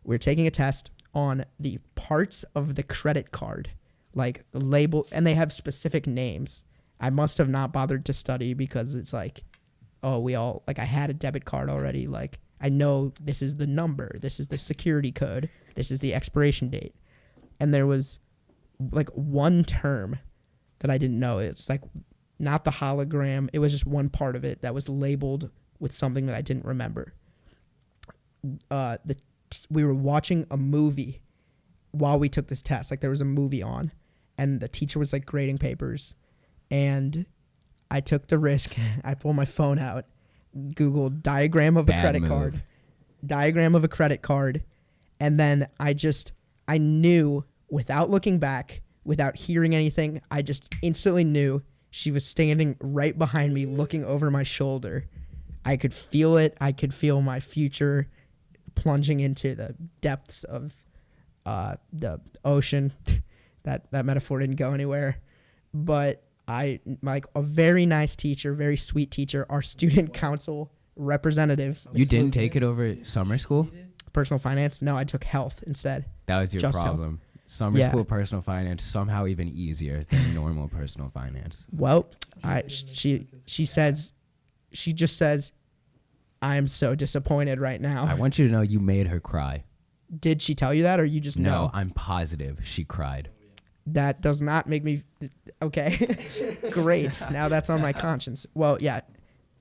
We're taking a test on the parts of the credit card, like label, and they have specific names. I must have not bothered to study because it's like, oh, I had a debit card already. Like I know this is the number, this is the security code, this is the expiration date. And there was like one term that I didn't know. It's like not the hologram. It was just one part of it that was labeled with something that I didn't remember. We were watching a movie while we took this test. Like there was a movie on, and the teacher was like grading papers, and I took the risk. I pulled my phone out, Googled diagram of a credit card, and then I knew without looking back, without hearing anything, I just instantly knew she was standing right behind me looking over my shoulder. I could feel it. I could feel my future plunging into the depths of the ocean. That metaphor didn't go anywhere, but I like a very nice teacher, very sweet teacher, our student council representative. You didn't take it over summer school? Personal finance? No, I took health insteed. That was your Just problem. Health. Summer school personal finance somehow even easier than normal personal finance. Well, she just says, I am so disappointed right now. I want you to know you made her cry. Did she tell you that, or you just know? No, I'm positive she cried. That does not make me okay. Great. Now that's on my conscience. Well, yeah,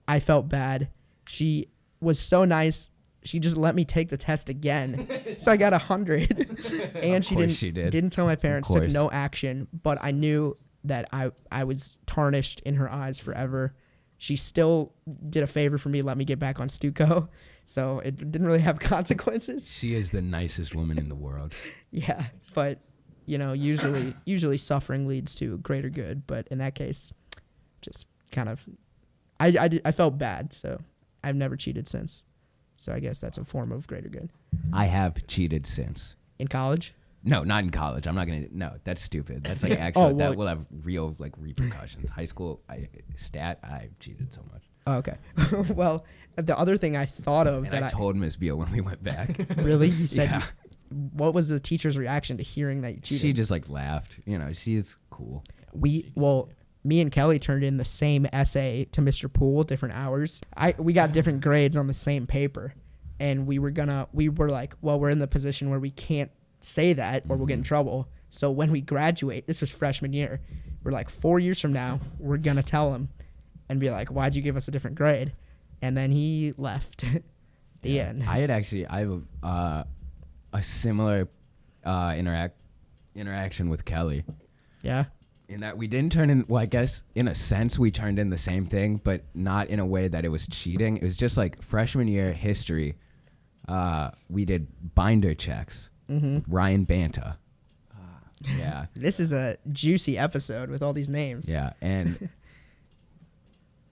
I felt bad. She was so nice. She just let me take the test again. So I got 100. And she didn't tell my parents, took no action, but I knew that I was tarnished in her eyes forever. She still did a favor for me, let me get back on Stuco. So it didn't really have consequences. She is the nicest woman in the world. Yeah, but you know, usually suffering leads to greater good, but in that case, just kind of, I felt bad, so I've never cheated since. So I guess that's a form of greater good. I have cheated since. In college? No, not in college. I'm not gonna. No, that's stupid. That's like actually that will have real like repercussions. High school, I cheated so much. Oh, okay. Well, the other thing I thought of and I told Miss Beal when we went back. Really? You said. Yeah. What was the teacher's reaction to hearing that you cheated? She just like laughed. You know, she's cool. Me and Kelly turned in the same essay to Mr. Poole, different hours. We got different grades on the same paper, and we were like, well, we're in the position where we can't say that or we'll get in trouble. So when we graduate, this was freshman year, we're like 4 years from now, we're gonna tell him and be like, why'd you give us a different grade? And then he left. The end. I have a similar interaction with Kelly. Yeah. In that we didn't turn in, well, I guess in a sense we turned in the same thing, but not in a way that it was cheating. It was just like freshman year history. We did binder checks. Mm-hmm. Ryan Banta. Yeah. This is a juicy episode with all these names. Yeah. And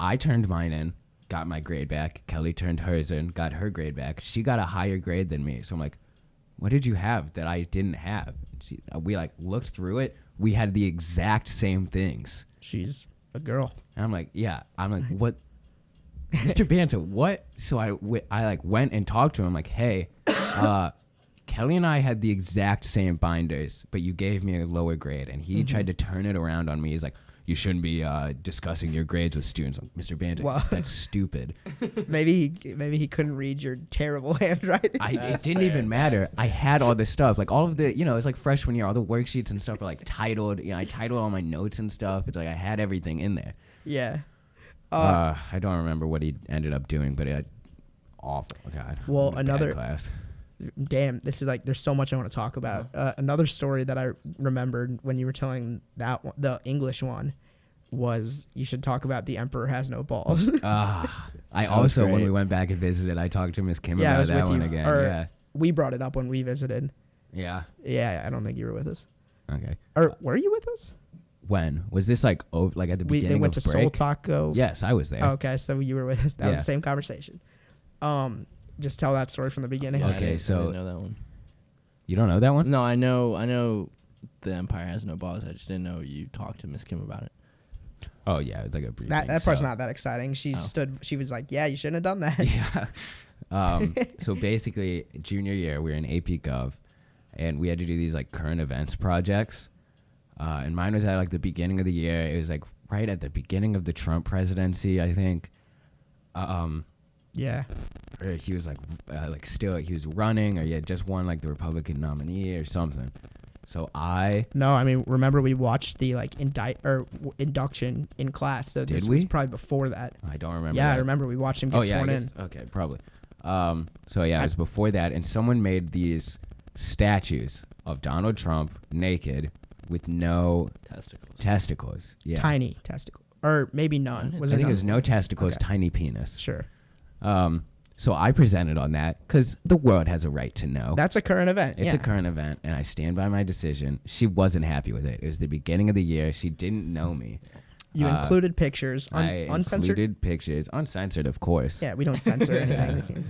I turned mine in, got my grade back. Kelly turned hers in, got her grade back. She got a higher grade than me. So I'm like, what did you have that I didn't have? We like looked through it. We had the exact same things. She's a girl. And I'm like, yeah. I'm like, what? Mr. Banta, what? So I like went and talked to him. I'm like, hey, Kelly and I had the exact same binders, but you gave me a lower grade. And he tried to turn it around on me. He's like, you shouldn't be discussing your grades with students. Like, Mr. Banter, that's stupid. maybe he couldn't read your terrible handwriting. It didn't even matter. I had all this stuff, like all of the, it's like freshman year, all the worksheets and stuff are like titled. I titled all my notes and stuff. It's like I had everything in there. Yeah. I don't remember what he ended up doing, but awful. God. Well, another class. Damn, this is like, there's so much I want to talk about. Another story that I remembered when you were telling that one, the English one, was you should talk about The Emperor Has No Balls. I also, when we went back and visited, I talked to Miss Kim about that one again. Yeah, we brought it up when we visited. Yeah. Yeah, I don't think you were with us. Okay. Or were you with us? When was this? Like at the beginning of break? They went to Soul Taco. Yes, I was there. Oh, okay, so you were with us. That was the same conversation. Just tell that story from the beginning. Yeah, okay, I didn't know that one. You don't know that one? No, I know The Empire Has No Balls. I just didn't know you talked to Miss Kim about it. Oh yeah, it's like a brief. That part's not that exciting. She was like, "Yeah, you shouldn't have done that." Yeah. So basically, junior year, we were in AP Gov, and we had to do these like current events projects. And mine was at like the beginning of the year. It was like right at the beginning of the Trump presidency, I think. Yeah. He was still he was running, or he had just won like the Republican nominee or something. So remember we watched the like induction in class. So this was probably before that. I don't remember. Yeah, that. I remember we watched him get sworn in. Okay, probably. So yeah, it was before that, and someone made these statues of Donald Trump naked with no testicles. Yeah. Tiny testicles, or maybe none. I think it was no testicles, tiny penis. Sure. So I presented on that because the world has a right to know. That's a current event. It's a current event, and I stand by my decision. She wasn't happy with it. It was the beginning of the year. She didn't know me. You included pictures, uncensored? Included pictures, uncensored, of course. Yeah, we don't censor anything.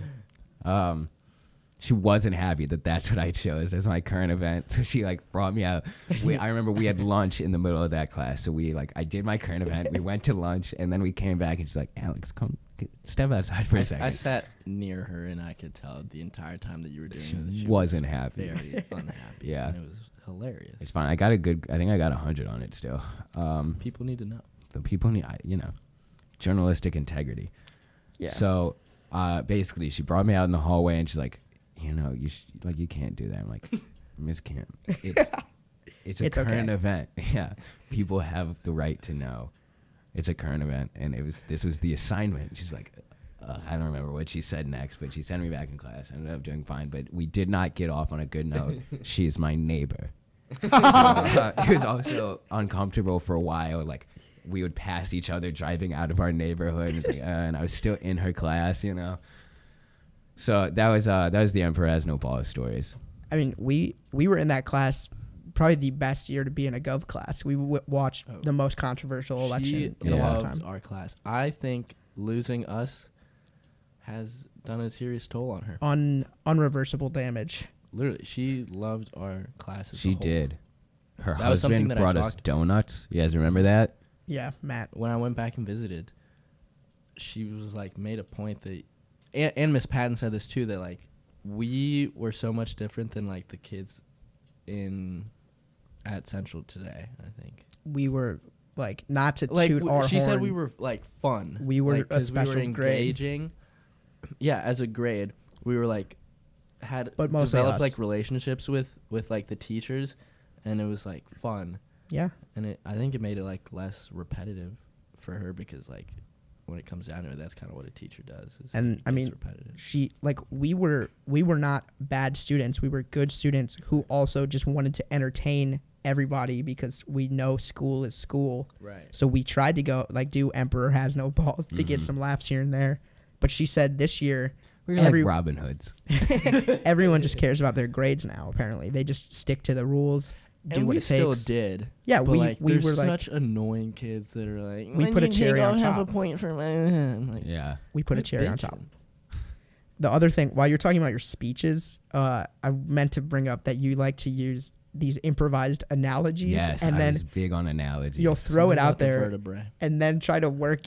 She wasn't happy that that's what I chose as my current event, so she like brought me out. I remember we had lunch in the middle of that class, so I did my current event. We went to lunch, and then we came back, and she's like, "Alex, come step outside for a second." I sat near her, and I could tell the entire time that you were doing it. She wasn't happy. Very unhappy. Yeah, and it was hilarious. It's fine. I think I got 100 on it still. People need to know. The people need, journalistic integrity. Yeah. So, basically, she brought me out in the hallway, and she's like, you can't do that. I'm like, Miss Kim, it's a current event. Yeah, people have the right to know. It's a current event, and this was the assignment. She's like, I don't remember what she said next, but she sent me back in class. I ended up doing fine, but we did not get off on a good note. She's my neighbor. So, it was also uncomfortable for a while. Like, we would pass each other driving out of our neighborhood, and it's like, and I was still in her class, So that was the Emperor Has No Balls stories. I mean, we were in that class, probably the best year to be in a gov class. We watched the most controversial election in a long time. Our class. I think losing us has done a serious toll on her. Unreversible damage. Literally, she loved our class as a She whole. did. Her husband brought us donuts. You guys remember that? Yeah, Matt. When I went back and visited, she was like made a point that, and Miss Patton said this too, that like we were so much different than like the kids at Central today. I think we were like, not to toot our horn. She said we were like fun. We were a special we were engaging. Grade. Yeah, as a grade, we were like developed like relationships with like the teachers, and it was like fun. Yeah. And I think it made it like less repetitive for her, because like when it comes down to it, that's kind of what a teacher does. And I mean, repetitive. We were not bad students. We were good students who also just wanted to entertain everybody, because we know school is school. Right. So we tried to go do Emperor Has No Balls to get some laughs here and there. But she said this year, we're like Robin Hoods. Everyone just cares about their grades now. Apparently, they just stick to the rules. And we still did. Yeah, but we were such annoying kids that are like, we put a cherry on top. Have a point for my yeah. We put a cherry on top. The other thing, while you're talking about your speeches, I meant to bring up that you like to use these improvised analogies. Yes, and then I was big on analogies. You'll throw it out there and then try to work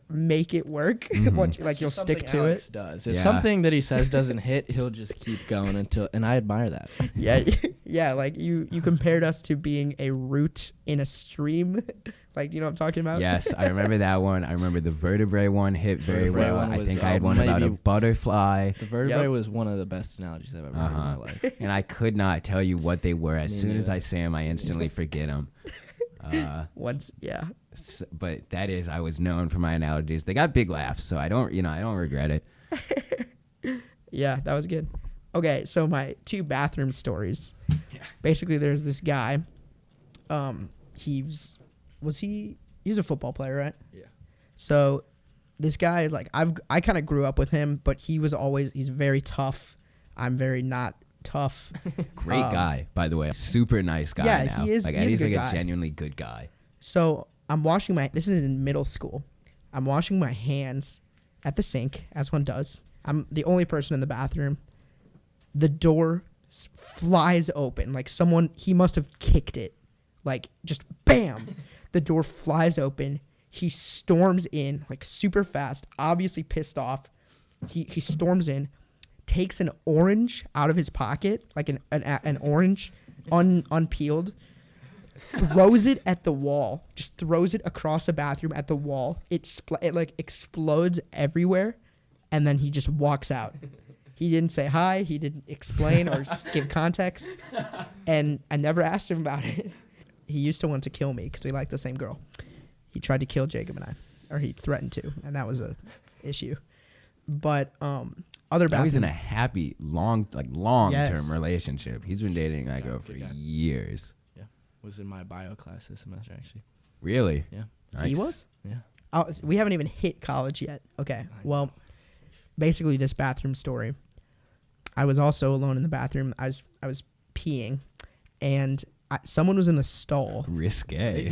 make it work. Mm-hmm. Once you'll stick to Alex it. Does. If something that he says doesn't hit, he'll just keep going and I admire that. Yeah, yeah. Like you compared us to being a root in a stream. Like, you know what I'm talking about? Yes, I remember that one. I remember the vertebrae one hit very well. I think I had one about a butterfly. The vertebrae was one of the best analogies I've ever heard in my life. And I could not tell you what they were. As soon as I say them, I instantly forget them. But that is, I was known for my analogies. They got big laughs, so I don't regret it. Yeah, that was good. Okay, so my 2 bathroom stories. Yeah. Basically, there's this guy. He's a football player, right? Yeah. So this guy, like, I kind of grew up with him, but he's very tough. I'm very not tough. Great guy, by the way. Super nice guy. Yeah, now. he is. Like, he's like a genuinely good guy. So this is in middle school. I'm washing my hands at the sink, as one does. I'm the only person in the bathroom. The door flies open. Like, he must have kicked it. Like, just bam. The door flies open. He storms in, like, super fast, obviously pissed off. He storms in, takes an orange out of his pocket, like an orange unpeeled, throws it at the wall, just throws it across the bathroom at the wall. It like explodes everywhere, and then he just walks out. He didn't say hi. He didn't explain or give context, and I never asked him about it. He used to want to kill me because we liked the same girl. He tried to kill Jacob and I, or he threatened to, and that was a issue. But other bathroom. He's in a happy long-term relationship. He's been dating that girl for years. Yeah, was in my bio class this semester actually. Really? Yeah. Nice. He was? Yeah. We haven't even hit college yet. Okay. Well, basically this bathroom story. I was also alone in the bathroom. I was peeing, and someone was in the stall. Risque.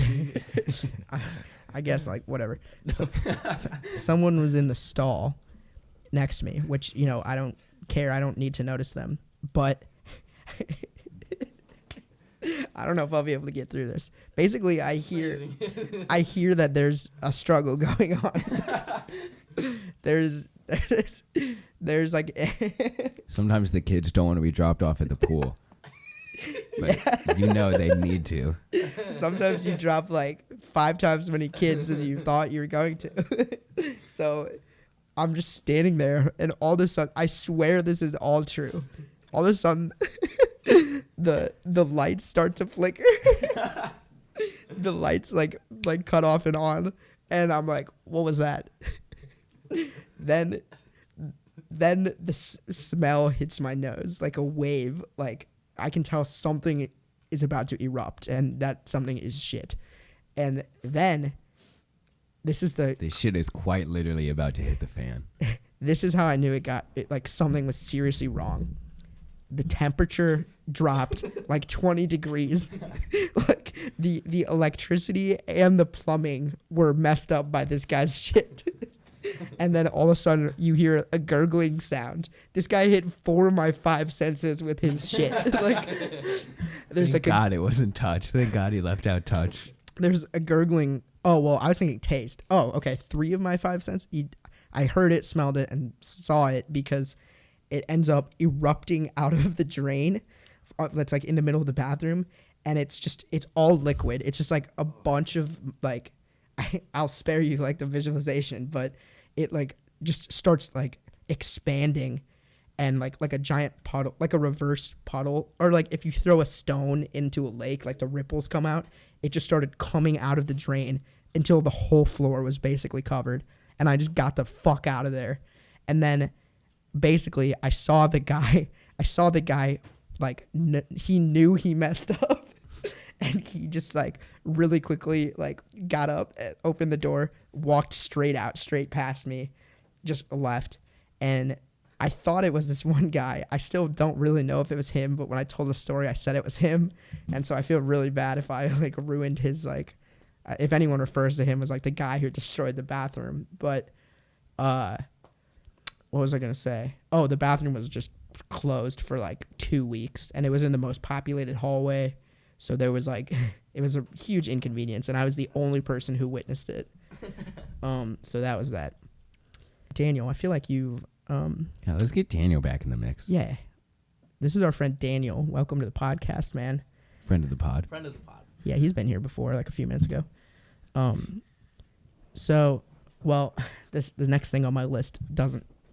I guess, like, whatever. Someone was in the stall next to me, which, you know, I don't care. I don't need to notice them. But I don't know if I'll be able to get through this. Basically, I hear that there's a struggle going on. There's like sometimes the kids don't want to be dropped off at the pool. But you know they need to. Sometimes you drop like 5 times as many kids as you thought you were going to. So I'm just standing there, and all of a sudden, I swear this is all true. All of a sudden, the lights start to flicker. The lights like cut off and on, and I'm like, what was that? Then the smell hits my nose like a wave. Like, I can tell something is about to erupt, and that something is shit. And then this shit is quite literally about to hit the fan. This is how I knew like something was seriously wrong. The temperature dropped like 20 degrees. Like the electricity and the plumbing were messed up by this guy's shit. And then all of a sudden you hear a gurgling sound. This guy hit 4 of my 5 senses with his shit. Like, there's Thank God it wasn't touch. Thank God he left out touch. There's a gurgling. Oh, well, I was thinking taste. Oh, okay. 3 of my 5 senses. I heard it, smelled it, and saw it because it ends up erupting out of the drain that's like in the middle of the bathroom, and it's all liquid. It's just like a bunch of like, I'll spare you like the visualization, but it like just starts like expanding, and like a giant puddle, like a reverse puddle, or like if you throw a stone into a lake, like the ripples come out. It just started coming out of the drain until the whole floor was basically covered, and I just got the fuck out of there. And then basically I saw the guy like he knew he messed up. And he just like really quickly like got up, opened the door, walked straight past me, just left. And I thought it was this one guy. I still don't really know if it was him, but when I told the story, I said it was him. And so I feel really bad if I like ruined his like, if anyone refers to him as like the guy who destroyed the bathroom. But what was I gonna say? Oh, the bathroom was just closed for like 2 weeks, and it was in the most populated hallway. So there was like, it was a huge inconvenience, and I was the only person who witnessed it. So that was that. Daniel, I feel like you. Yeah, let's get Daniel back in the mix. Yeah, this is our friend Daniel. Welcome to the podcast, man. Friend of the pod. Friend of the pod. Yeah, he's been here before, like a few minutes ago. So, well, the next thing on my list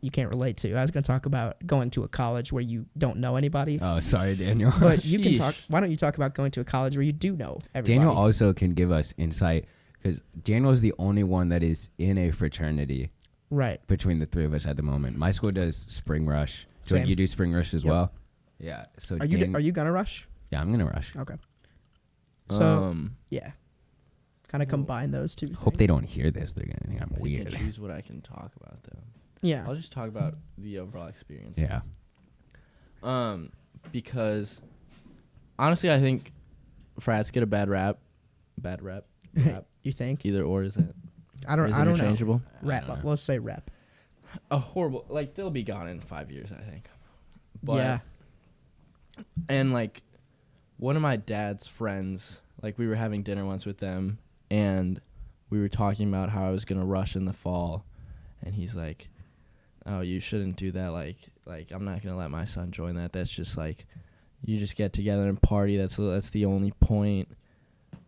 you can't relate to. I was going to talk about going to a college where you don't know anybody. Oh, sorry, Daniel. But you can talk. Why don't you talk about going to a college where you do know everybody? Daniel also can give us insight because Daniel is the only one that is in a fraternity. Right. Between the three of us at the moment. My school does Spring Rush. So you do Spring Rush as well? Yeah. So are you gonna rush? Yeah, I'm gonna rush. Okay. So yeah. Kind of combine those two. Hope they don't hear this. They're gonna think I'm weird. I can choose what I can talk about though. Yeah. I'll just talk about the overall experience. Yeah. Because honestly, I think frats get a bad rap. Bad rap. You think? Either or, is it? I don't interchangeable? know. Rap. Let's say rap. A horrible, like, they'll be gone in 5 years, I think. But, yeah. And, like, one of my dad's friends, like, we were having dinner once with them, and we were talking about how I was going to rush in the fall. And he's like, oh, you shouldn't do that. Like I'm not going to let my son join that. That's just, like, you just get together and party. That's the only point.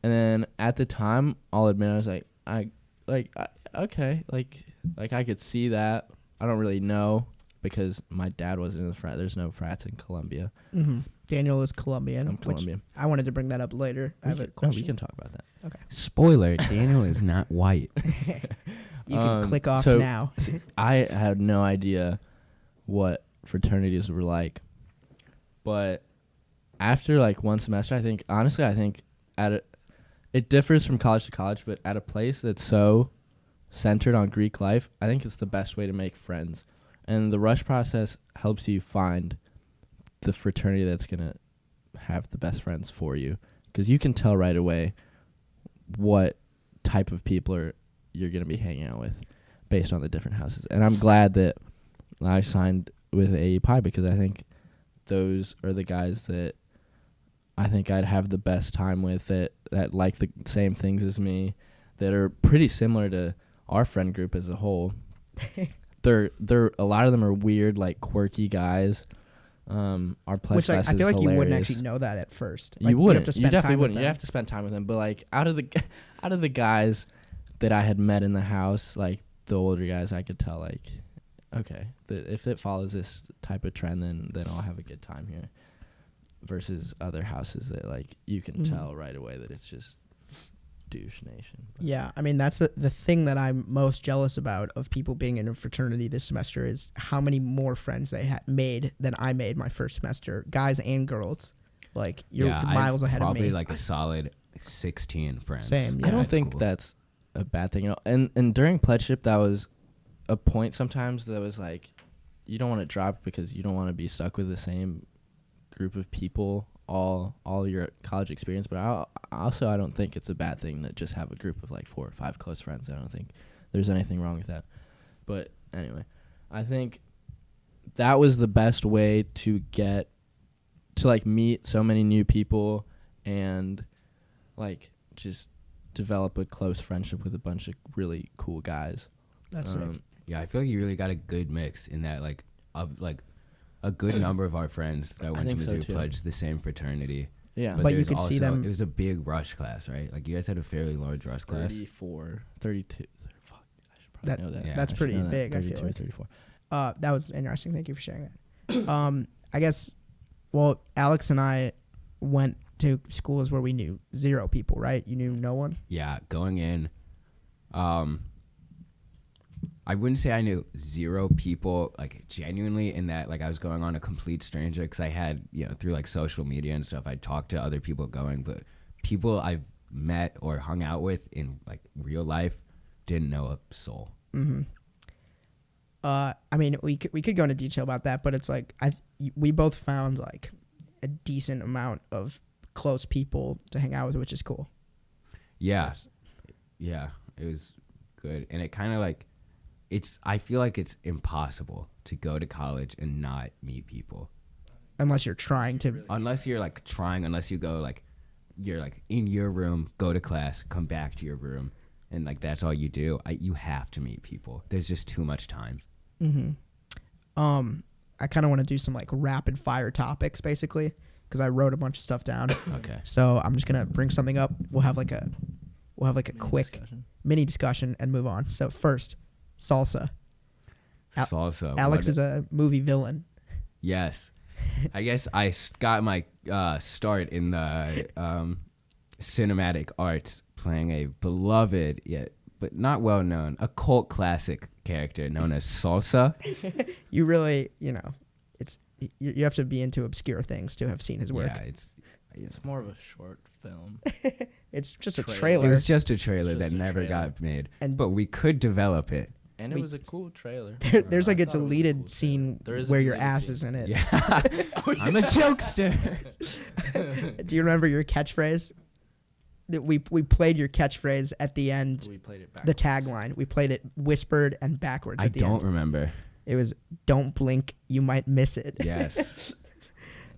And then at the time, I'll admit, I was like, okay, like I could see that. I don't really know because my dad wasn't in the frat. There's no frats in Columbia. Mm-hmm. Daniel is Colombian. I'm Colombian. I wanted to bring that up later. I have a question. We can talk about that. Okay. Spoiler: Daniel is not white. You can click off now. I had no idea what fraternities were like, but after like one semester, I think it differs from college to college, but at a place that's so centered on Greek life, I think it's the best way to make friends. And the rush process helps you find the fraternity that's going to have the best friends for you. Because you can tell right away what type of people you're going to be hanging out with based on the different houses. And I'm glad that I signed with AEPI because I think those are the guys that I think I'd have the best time with that like the same things as me, that are pretty similar to our friend group as a whole. They're a lot of them are weird, like quirky guys. Our pledge class is hilarious. I feel like you wouldn't actually know that at first. Like, you wouldn't. You definitely wouldn't. You have to spend time with them. But like out of the guys that I had met in the house, like the older guys, I could tell like, okay, if it follows this type of trend, then I'll have a good time here. Versus other houses that like you can tell right away that it's just douche nation. But yeah, I mean that's the thing that I'm most jealous about of people being in a fraternity this semester is how many more friends they had made than I made my first semester, guys and girls. Like you're miles ahead of me. Probably like a solid 16 friends. Same. Yeah. I don't think that's a bad thing at all. And during pledgeship, that was a point sometimes that was like you don't want to drop because you don't want to be stuck with the same group of people all your college experience, but I don't think it's a bad thing to just have a group of like 4 or 5 close friends. I don't think there's anything wrong with that. But anyway, I think that was the best way to get to like meet so many new people and like just develop a close friendship with a bunch of really cool guys. That's it. Yeah, I feel like you really got a good mix in that a good number of our friends that went to Mizzou pledged the same fraternity. Yeah. But you could see them. It was a big rush class, right? Like you guys had a fairly large rush class. 32. Fuck, I should probably know that. Yeah, that's pretty big, 32 I feel like. 34. That was interesting. Thank you for sharing that. I guess, well, Alex and I went to schools where we knew 0 people, right? You knew no one? Yeah, going in, I wouldn't say I knew 0 people, like, genuinely, in that, like, I was going on a complete stranger, because I had, through, like, social media and stuff, I talked to other people going, but people I've met or hung out with in, like, real life didn't know a soul. Mm-hmm. I mean, we could go into detail about that, but it's, like, we both found, like, a decent amount of close people to hang out with, which is cool. Yeah. Yeah, it was good, and it kind of, like, I feel like it's impossible to go to college and not meet people. Unless you're trying to. Unless you're like trying, unless you go like, you're like in your room, go to class, come back to your room, and like that's all you do. You have to meet people. There's just too much time. Mm-hmm. I kind of want to do some like rapid fire topics basically, because I wrote a bunch of stuff down. Okay. So I'm just going to bring something up. We'll have like a We'll have like a quick mini discussion and move on. So first, Salsa. Salsa. Alex is a movie villain. Yes. I guess I got my start in the cinematic arts playing a beloved yet but not well known, a cult classic character known as Salsa. You really, it's you have to be into obscure things to have seen his work. Yeah, it's more of a short film. It's just a trailer. It was just a trailer that never got made, but we could develop it. And it was a cool trailer. There's like a deleted scene where your ass is in it. Yeah. I'm a jokester. Do you remember your catchphrase? We played your catchphrase at the end. We played it backwards. The tagline. We played it whispered and backwards at the end. I don't remember. It was, "Don't blink, you might miss it." Yes.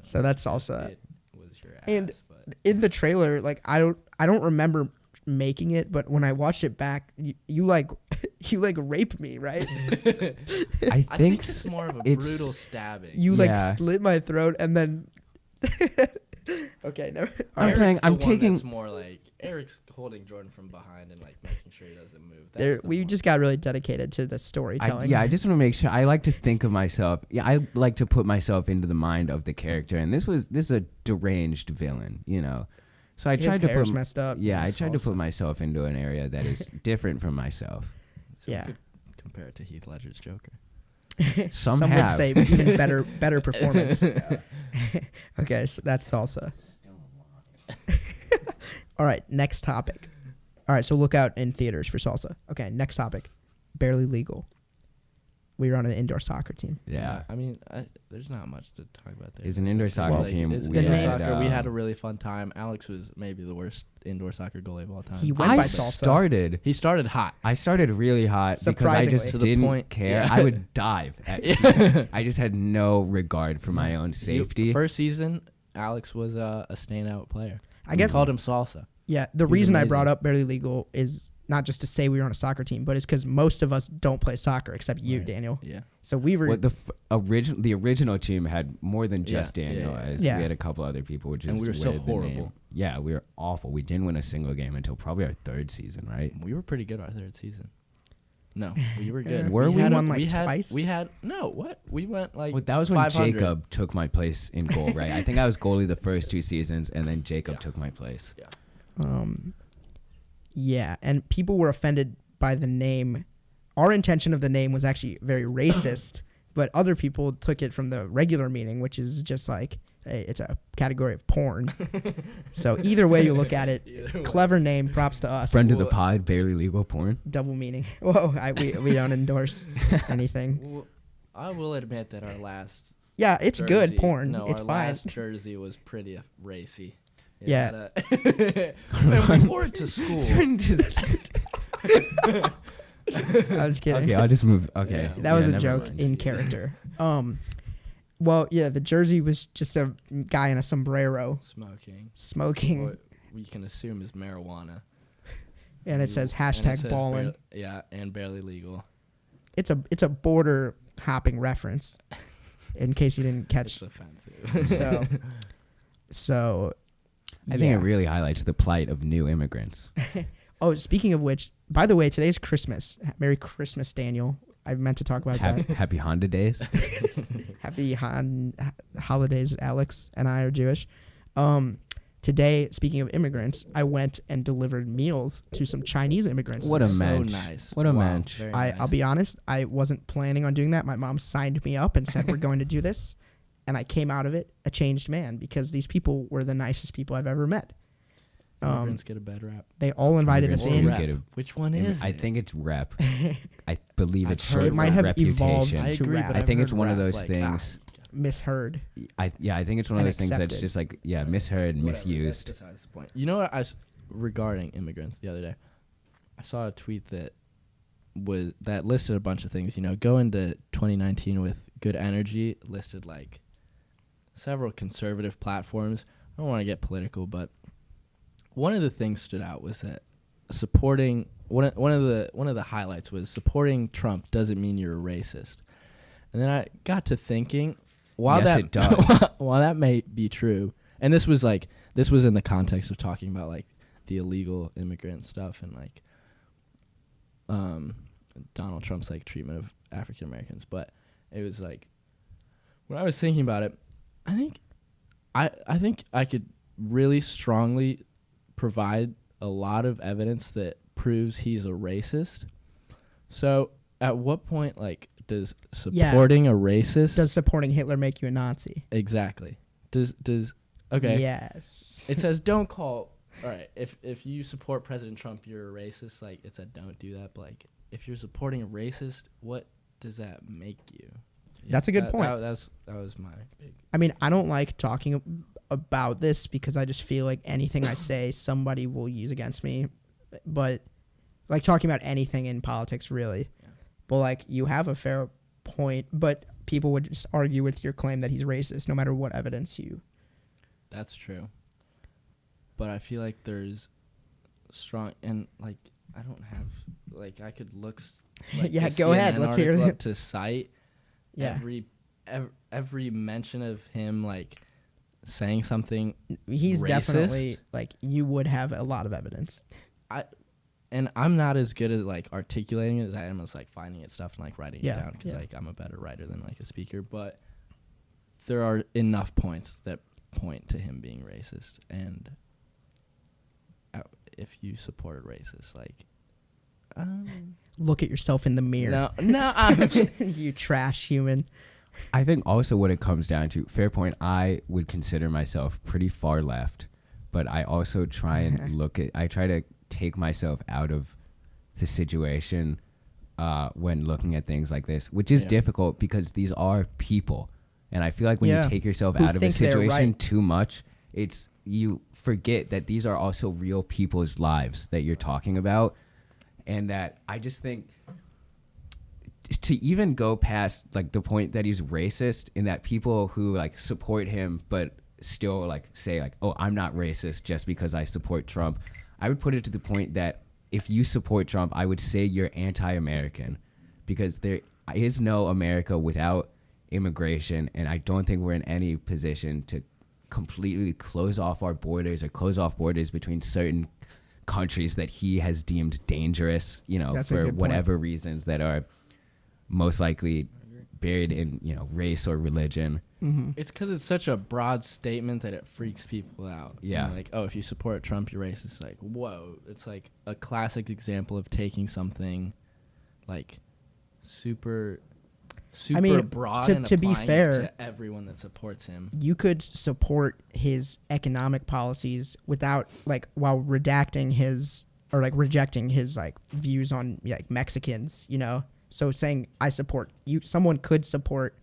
So that's Salsa. It was your ass. And in the trailer, like I don't remember making it, but when I watched it back, you rape me, right? I think it's more of a brutal stabbing. You slit my throat and then okay, no. I'm taking that's more like Eric's holding Jordan from behind and like making sure he doesn't move. We just got really dedicated to the storytelling. I just want to make sure. I like to think of myself. Yeah, I like to put myself into the mind of the character, and this is a deranged villain, So I tried to put messed up. Yeah, I tried to put myself into an area that is different from myself. So we could compare it to Heath Ledger's Joker. Some would say even better performance. Okay, so that's Salsa. All right, next topic. All right, so look out in theaters for Salsa. Okay, next topic. Barely Legal. We were on an indoor soccer team. Yeah. I mean, there's not much to talk about there. It's an indoor soccer team. We had a really fun time. Alex was maybe the worst indoor soccer goalie of all time. He went by Salsa. He started hot. I started really hot because I just didn't care. Yeah. I would dive. I just had no regard for my own safety. First season, Alex was a standout player. I guess called him Salsa. Yeah, the reason I brought up Barely Legal is not just to say we were on a soccer team, but it's because most of us don't play soccer except you, Daniel. Yeah. So we were. The original team had more than just Daniel. We had a couple other people, and we were so horrible. Yeah, we were awful. We didn't win a single game until probably our third season, right? We were pretty good our third season. No, we were good. We won twice? We went like. Well, that was when 500. Jacob took my place in goal, right? I think I was goalie the first 2 seasons, and then Jacob took my place. Yeah. Yeah, and people were offended by the name. Our intention of the name was actually very racist, but other people took it from the regular meaning, which is just like, hey, it's a category of porn. So either way you look at it, clever name, props to us. Friend of the pod, Barely Legal porn. Double meaning. Whoa, we don't endorse anything. Well, I will admit that our last Yeah, it's jersey, good porn. No, it's our fine. last jersey was pretty racy. Yeah. And we wore it to school. I was kidding. Okay, I'll just move. Okay. That was a joke in character. Well, yeah, the jersey was just a guy in a sombrero. Smoking. What we can assume is marijuana. And it says hashtag ballin'. And Barely Legal. It's a border hopping reference, in case you didn't catch. It's offensive. So I think it really highlights the plight of new immigrants. Oh, speaking of which, by the way, today's Christmas. Merry Christmas, Daniel. I meant to talk about that. Happy Honda days. Happy holidays, Alex and I are Jewish. Today, speaking of immigrants, I went and delivered meals to some Chinese immigrants. What a mensch. So nice. What a mensch. I'll be honest, I wasn't planning on doing that. My mom signed me up and said, we're going to do this. And I came out of it a changed man because these people were the nicest people I've ever met. Immigrants get a bad rap. They all invited us in. Which one is it? I think it's rep. I believe it's short it might have evolved reputation. to I agree, rap. but I think it's one of rap, those things. Misheard. I think it's one of those things that's just like misheard, misused. That's besides the point. You know what? Regarding immigrants the other day, I saw a tweet that listed a bunch of things. Go into 2019 with good energy. Listed like several conservative platforms. I don't want to get political, but one of the things stood out was that supporting one of the highlights was supporting Trump doesn't mean you're a racist. And then I got to thinking, while it does. while that may be true, and this was in the context of talking about like the illegal immigrant stuff and like Donald Trump's like treatment of African Americans. But it was like, when I was thinking about it, I think I could really strongly provide a lot of evidence that proves he's a racist. So at what point, like, does supporting a racist... Does supporting Hitler make you a Nazi? Exactly. Does okay. Yes. It says don't call... All right, if you support President Trump, you're a racist. Like, it said don't do that. But, like, if you're supporting a racist, what does that make you? Yeah, that's a good point. That was my big... I mean, I don't like talking about this because I just feel like anything I say, somebody will use against me. But, like, talking about anything in politics, really. Yeah. But, like, you have a fair point, but people would just argue with your claim that he's racist no matter what evidence you... That's true. But I feel like there's strong... And, like, I don't have... Like, I could look... Like, yeah, go ahead. Let's hear it. To cite every mention of him, like, saying something he's racist. Definitely, like, you would have a lot of evidence. And I'm not as good at, like, articulating it as I am as, like, finding it stuff and, like, writing it down because, like, I'm a better writer than, like, a speaker. But there are enough points that point to him being racist. And if you support a racist, like... Look at yourself in the mirror. No. You trash human. I think also what it comes down to, fair point, I would consider myself pretty far left, but I also try and I try to take myself out of the situation when looking at things like this, which is difficult because these are people. And I feel like when you take yourself out of a situation too much, you forget that these are also real people's lives that you're talking about. And that I just think to even go past like the point that he's racist and that people who like support him but still like say like, oh, I'm not racist just because I support Trump. I would put it to the point that if you support Trump, I would say you're anti-American because there is no America without immigration. And I don't think we're in any position to completely close off our borders or close off borders between certain countries that he has deemed dangerous, that's for whatever reasons that are most likely buried in, race or religion. Mm-hmm. It's because it's such a broad statement that it freaks people out. Yeah. Like, oh, if you support Trump, you're racist. Like, whoa. It's like a classic example of taking something like super broad and applying it to everyone that supports him. You could support his economic policies without while redacting his or rejecting his views on Mexicans, So saying I support you, someone could support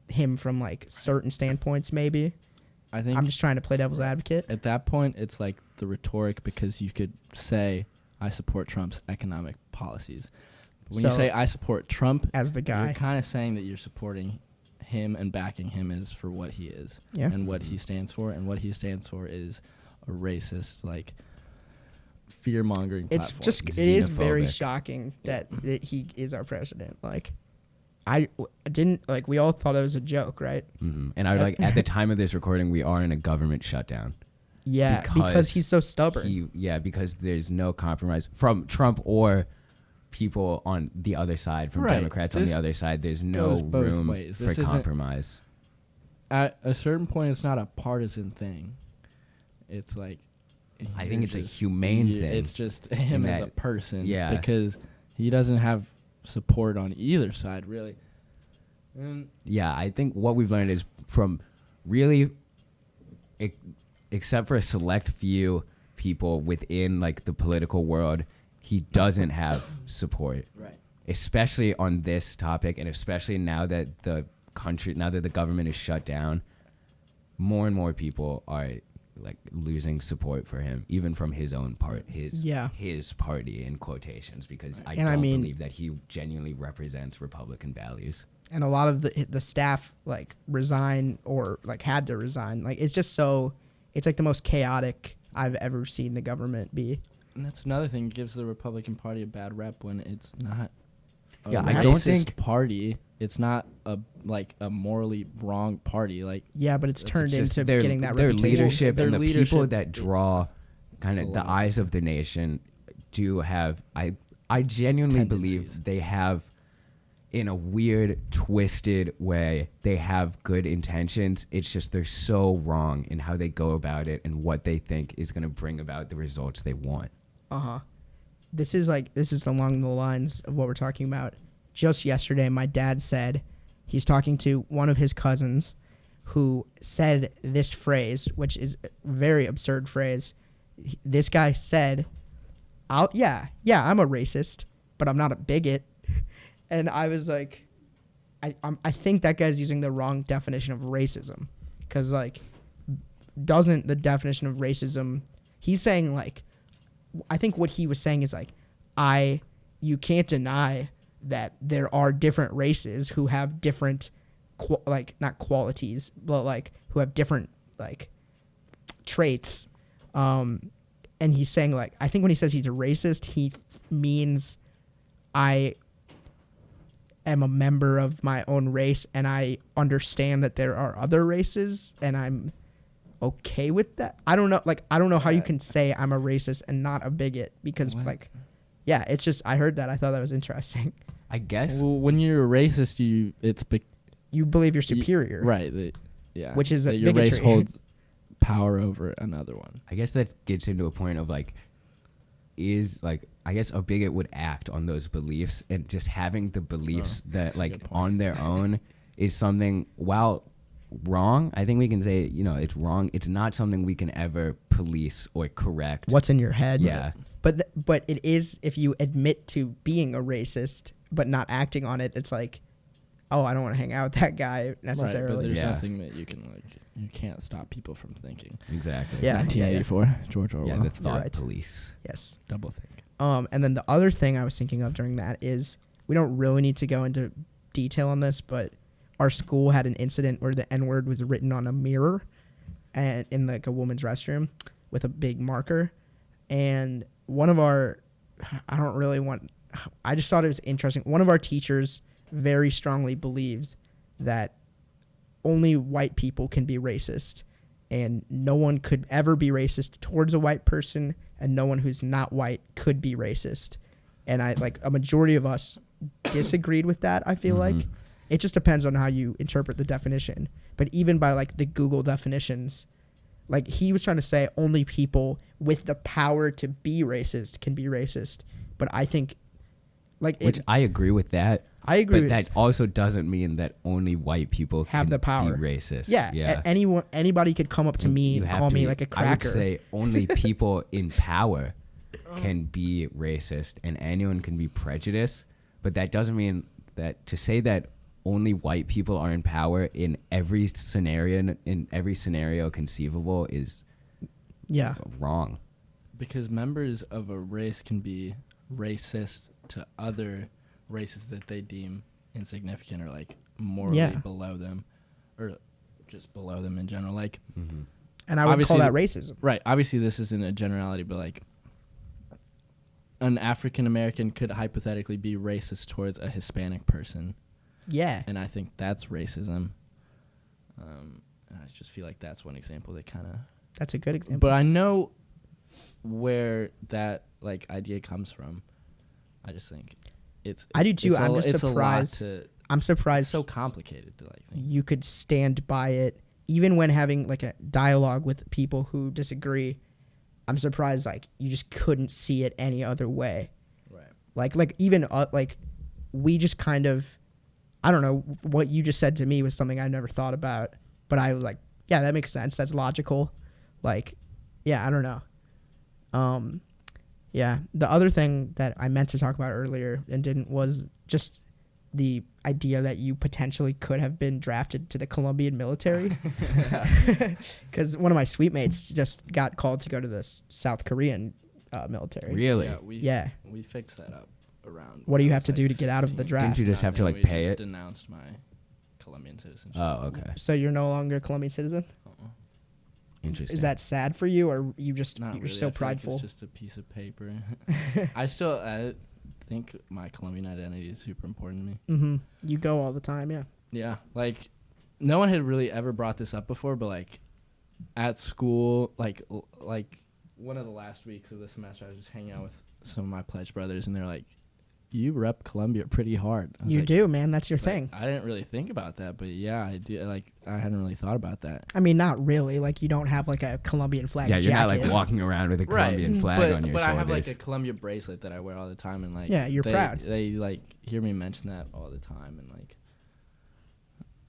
him from certain standpoints maybe. I think I'm just trying to play devil's advocate. At that point it's like the rhetoric because you could say I support Trump's economic policies. When you say I support Trump as the guy, you're kind of saying that you're supporting him and backing him as for what he is and what he stands for. And what he stands for is a racist, fear-mongering platform. It is very shocking that he is our president. I didn't, we all thought it was a joke, right? Mm-hmm. And I would at the time of this recording, we are in a government shutdown. Yeah, because he's so stubborn. Because there's no compromise from Trump or people on the other side, from Democrats on the other side. There's no room for compromise. At a certain point, it's not a partisan thing. It's I think it's a humane thing. It's just him as a person. Yeah. Because he doesn't have support on either side, really. I think what we've learned is from really, except for a select few people within the political world, he doesn't have support, right? Especially on this topic, and especially now that the government is shut down, more and more people are losing support for him, even from his own his party in quotations, because I don't believe that he genuinely represents Republican values. And a lot of the staff resign or had to resign. It's just so it's the most chaotic I've ever seen the government be. And that's another thing, gives the Republican Party a bad rep when it's not a I don't think party. It's not a morally wrong party. But it's turned into getting that their reputation. leadership and the people that draw kind of the eyes of the nation do have, I genuinely believe they have, in a weird, twisted way, they have good intentions. It's just they're so wrong in how they go about it and what they think is going to bring about the results they want. This is along the lines of what we're talking about. Just yesterday, my dad said he's talking to one of his cousins who said this phrase, which is a very absurd phrase. This guy said, I'm a racist, but I'm not a bigot. And I was like, I think that guy's using the wrong definition of racism. Because, like, doesn't the definition of racism, he's saying, like, I think what he was saying is, like, you can't deny that there are different races who have different, not qualities, but, like, who have different, like, traits. And he's saying, like, I think when he says he's a racist, he means I am a member of my own race and I understand that there are other races and I'm okay with that. I don't know how you can say I'm a racist and not a bigot because it's just, I heard that. I thought that was interesting. I guess. Well, when you're a racist, you believe you're superior. Right. Which is that your bigotry. race holds power over another one. I guess that gets into a point of, like, I guess a bigot would act on those beliefs, and just having the beliefs that, like, on their own is something, while wrong, I think we can say, it's wrong. It's not something we can ever police or correct. What's in your head. Yeah. But it is, if you admit to being a racist but not acting on it, it's like, oh, I don't want to hang out with that guy necessarily. Right, but there's nothing that you can't stop people from thinking. Exactly. Yeah. 1984, George Orwell. Yeah, the thought police. Yes. Double think. And then the other thing I was thinking of during that is, we don't really need to go into detail on this, but our school had an incident where the N-word was written on a mirror and in, like, a woman's restroom with a big marker. And one of our, I just thought it was interesting. One of our teachers very strongly believes that only white people can be racist, and no one could ever be racist towards a white person, and no one who's not white could be racist. And a majority of us disagreed with that. I feel like it just depends on how you interpret the definition. But even by, like, the Google definitions, like, he was trying to say only people with the power to be racist can be racist. But I think, like, I agree with that. I agree. But that also doesn't mean that only white people have the power. Be racist. Yeah. Anybody could come up to me and call me, like, a cracker. I would say only people in power can be racist, and anyone can be prejudiced. But that doesn't mean that to say that only white people are in power in every scenario conceivable is wrong. Because members of a race can be racist to other races that they deem insignificant or, like, morally below them, or just below them in general. Like, and I would call that racism. Right. Obviously, this isn't a generality, but, like, an African American could hypothetically be racist towards a Hispanic person. Yeah. And I think that's racism. I just feel like that's one example that kind of... That's a good example. But I know where that, like, idea comes from. I just think I do too. I'm just surprised. I'm surprised. It's so complicated to, like, think. You could stand by it, even when having, like, a dialogue with people who disagree. I'm surprised, like, you just couldn't see it any other way. Right. Like even we just kind of, I don't know, what you just said to me was something I never thought about, but I was like, yeah, that makes sense. That's logical. Like, yeah, I don't know. Yeah, the other thing that I meant to talk about earlier and didn't was just the idea that you potentially could have been drafted to the Colombian military. Because one of my suite mates just got called to go to the South Korean military. Really? Yeah, we fixed that up around. What do you have to do to get out of the draft? Didn't you just have to, like, pay it? I denounced my Colombian citizenship. Oh, okay. So you're no longer a Colombian citizen? Interesting. Is that sad for you, or you're really. still prideful? Like it's just a piece of paper. I think my Colombian identity is super important to me. Mm-hmm. You go all the time, yeah. Yeah, like, no one had really ever brought this up before, but, like, at school, like one of the last weeks of the semester, I was just hanging out with some of my pledge brothers, and they're like, you rep Columbia pretty hard. You do, man. That's your thing. I didn't really think about that, but yeah, I do. Like, I hadn't really thought about that. I mean, not really. Like, you don't have like a Colombian flag. Yeah, you're not like walking around with a Colombian flag on your shoulders. But I have like a Columbia bracelet that I wear all the time, and like, yeah, you're proud. They like hear me mention that all the time, and like,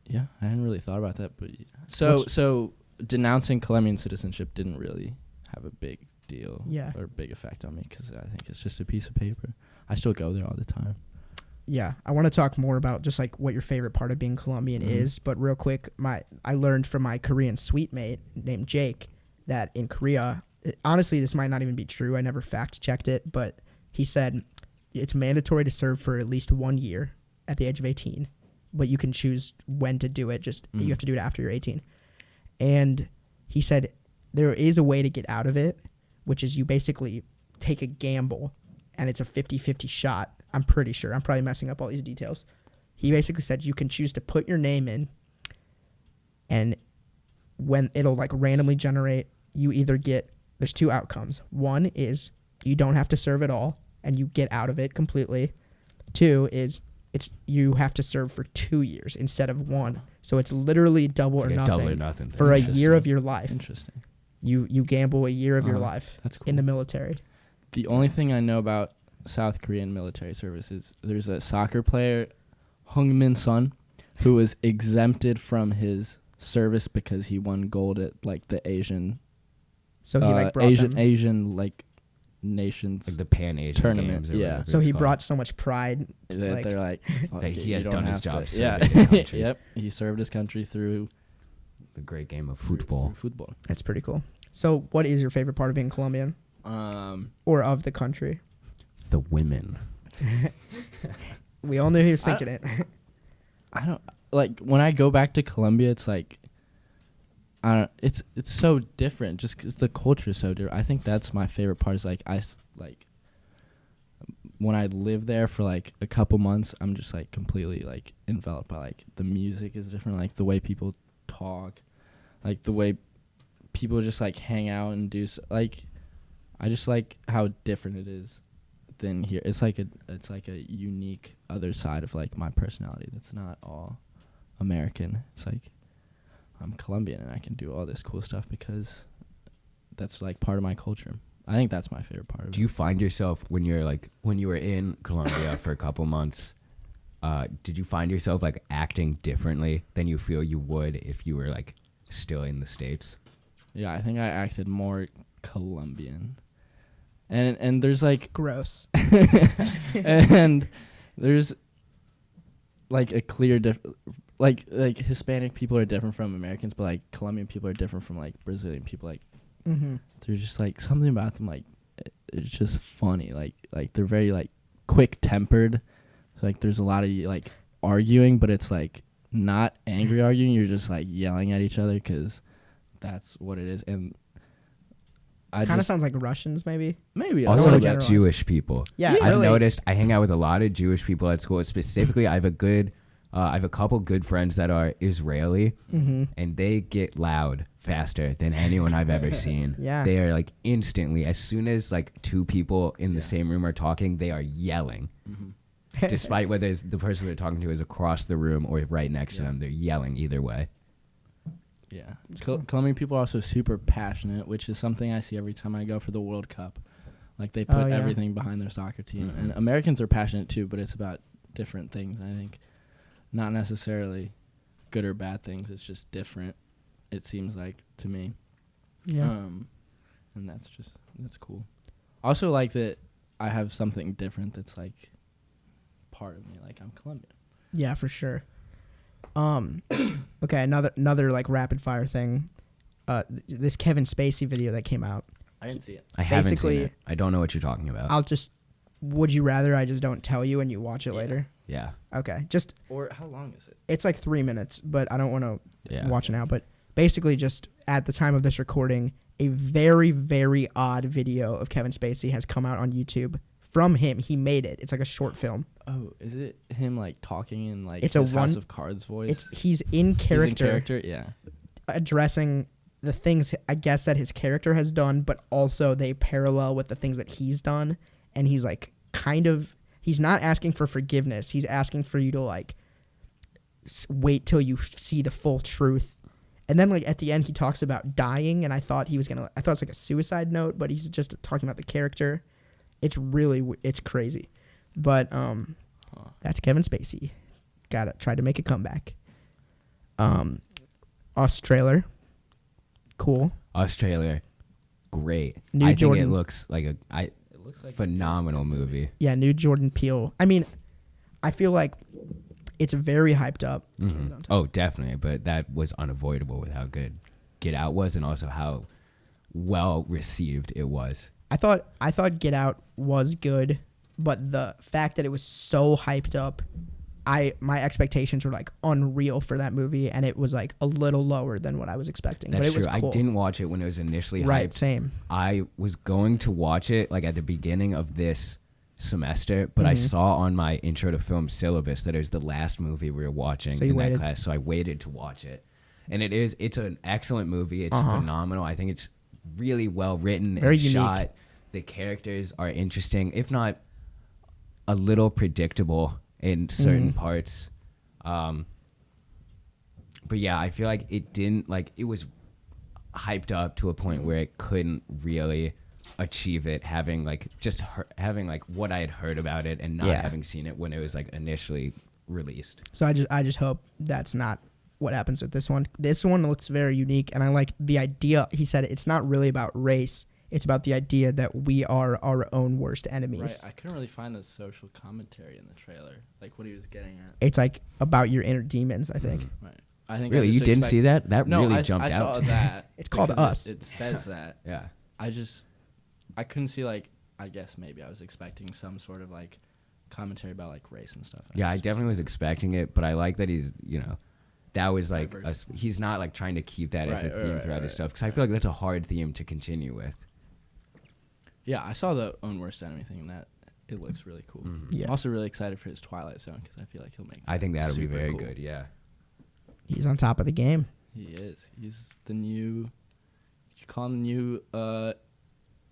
yeah, I hadn't really thought about that, but yeah. So denouncing Colombian citizenship didn't really have a big deal or big effect on me, because I think it's just a piece of paper. I still go there all the time. Yeah, I want to talk more about just like what your favorite part of being Colombian is, but real quick, I learned from my Korean suite mate named Jake that in Korea, honestly, this might not even be true. I never fact checked it, but he said it's mandatory to serve for at least 1 year at the age of 18, but you can choose when to do it. Just you have to do it after you're 18. And he said there is a way to get out of it, which is you basically take a gamble, and it's a 50-50 shot. I'm pretty sure. I'm probably messing up all these details. He basically said you can choose to put your name in, and when it'll like randomly generate, you either get, there's 2 outcomes. One is you don't have to serve at all and you get out of it completely. 2 is you have to serve for 2 years instead of 1. So it's literally double or nothing for a year of your life. Interesting. You gamble a year of your life in the military. The only thing I know about South Korean military service is there's a soccer player, Heung-min Son, who was exempted from his service because he won gold at like the Asian, so he like brought Asian like nations, like the Pan-Asian tournament. Yeah. So he brought so much pride that like, they're like, that he has done his job. Yeah. Yep. He served his country through the great game of football. That's pretty cool. So what is your favorite part of being Colombian? Or of the country? The women. We all knew he was thinking it. I don't like when I go back to Colombia. It's like, it's so different just because the culture is so different. I think that's my favorite part. Is like when I live there for like a couple months, I'm just like completely like enveloped by like the music is different, like the way people talk, like the way people just like hang out and do like. I just like how different it is than here. It's like a unique other side of like my personality that's not all American. It's like I'm Colombian and I can do all this cool stuff because that's like part of my culture. I think that's my favorite part of it. Do you find yourself when you were in Colombia for a couple months, did you find yourself like acting differently than you feel you would if you were like still in the States? Yeah, I think I acted more Colombian. And there's like gross. And there's like a clear like Hispanic people are different from Americans, but like Colombian people are different from like Brazilian people. Like there's just like something about them, like it's just funny. Like they're very like quick tempered. So, like there's a lot of like arguing, but it's like not angry arguing. You're just like yelling at each other because that's what it is. And I kind of sounds like Russians, maybe. Maybe. Also, like Jewish people. Yeah, I've noticed. I hang out with a lot of Jewish people at school. Specifically, I have a couple good friends that are Israeli, and they get loud faster than anyone I've ever seen. Yeah, they are like instantly. As soon as like 2 people in the same room are talking, they are yelling. Despite whether the person they're talking to is across the room or right next to them, they're yelling either way. Yeah. Colombian people are also super passionate, which is something I see every time I go for the World Cup. Like, they put everything behind their soccer team. And Americans are passionate, too, but it's about different things, I think. Not necessarily good or bad things. It's just different, it seems like, to me. Yeah. And that's cool. Also, like, that I have something different that's, like, part of me. Like, I'm Colombian. Yeah, for sure. Okay, another like rapid fire thing. This Kevin Spacey video that came out. I didn't see it. I haven't seen it. I don't know what you're talking about. Would you rather I just don't tell you and you watch it later? Yeah. Okay. Or how long is it? It's like 3 minutes, but I don't want to watch it now. But basically, just at the time of this recording, a very, very odd video of Kevin Spacey has come out on YouTube from him. He made it. It's like a short film. Oh, is it him like talking in like it's his House of Cards voice? He's in character. Yeah. Addressing the things I guess that his character has done, but also they parallel with the things that he's done. And he's like he's not asking for forgiveness. He's asking for you to like wait till you see the full truth. And then like at the end he talks about dying, and I thought it's like a suicide note, but he's just talking about the character. It's crazy. But that's Kevin Spacey. Tried to make a comeback. Australia. Cool. Australia. Great. I think it looks like a phenomenal movie. Yeah, new Jordan Peele. I mean, I feel like it's very hyped up. Mm-hmm. Oh, definitely. But that was unavoidable with how good Get Out was, and also how well received it was. I thought Get Out was good, but the fact that it was so hyped up, my expectations were like unreal for that movie, and it was like a little lower than what I was expecting. That's but it true. was cool. I didn't watch it when it was initially hyped. Right, same. I was going to watch it like at the beginning of this semester, but I saw on my intro to film syllabus that it was the last movie we were watching in that class, so I waited to watch it. And it's an excellent movie. It's phenomenal. I think it's really well written and shot. The characters are interesting, if not a little predictable in certain parts. But yeah, I feel like it was hyped up to a point where it couldn't really achieve it, having what I had heard about it and not having seen it when it was like initially released. So I just hope that's not what happens with this one. This one looks very unique, and I like the idea. He said it's not really about race. It's about the idea that we are our own worst enemies. Right. I couldn't really find the social commentary in the trailer, like what he was getting at. It's like about your inner demons, I think. Right. I think really, you didn't see that? That really jumped out. I saw that. It's called Us. It says that. Yeah. I couldn't see, like, I guess maybe I was expecting some sort of like commentary about like race and stuff. Yeah, I definitely was expecting it, but I like that he's, that was like he's not like trying to keep that as a theme throughout his stuff, because I feel like that's a hard theme to continue with. Yeah, I saw the own worst enemy thing, and that it looks really cool. Yeah. I'm also really excited for his Twilight Zone, because I feel like he'll make. I think that'll be very cool. Good. Yeah. He's on top of the game. He is. He's the new. Could you call him the new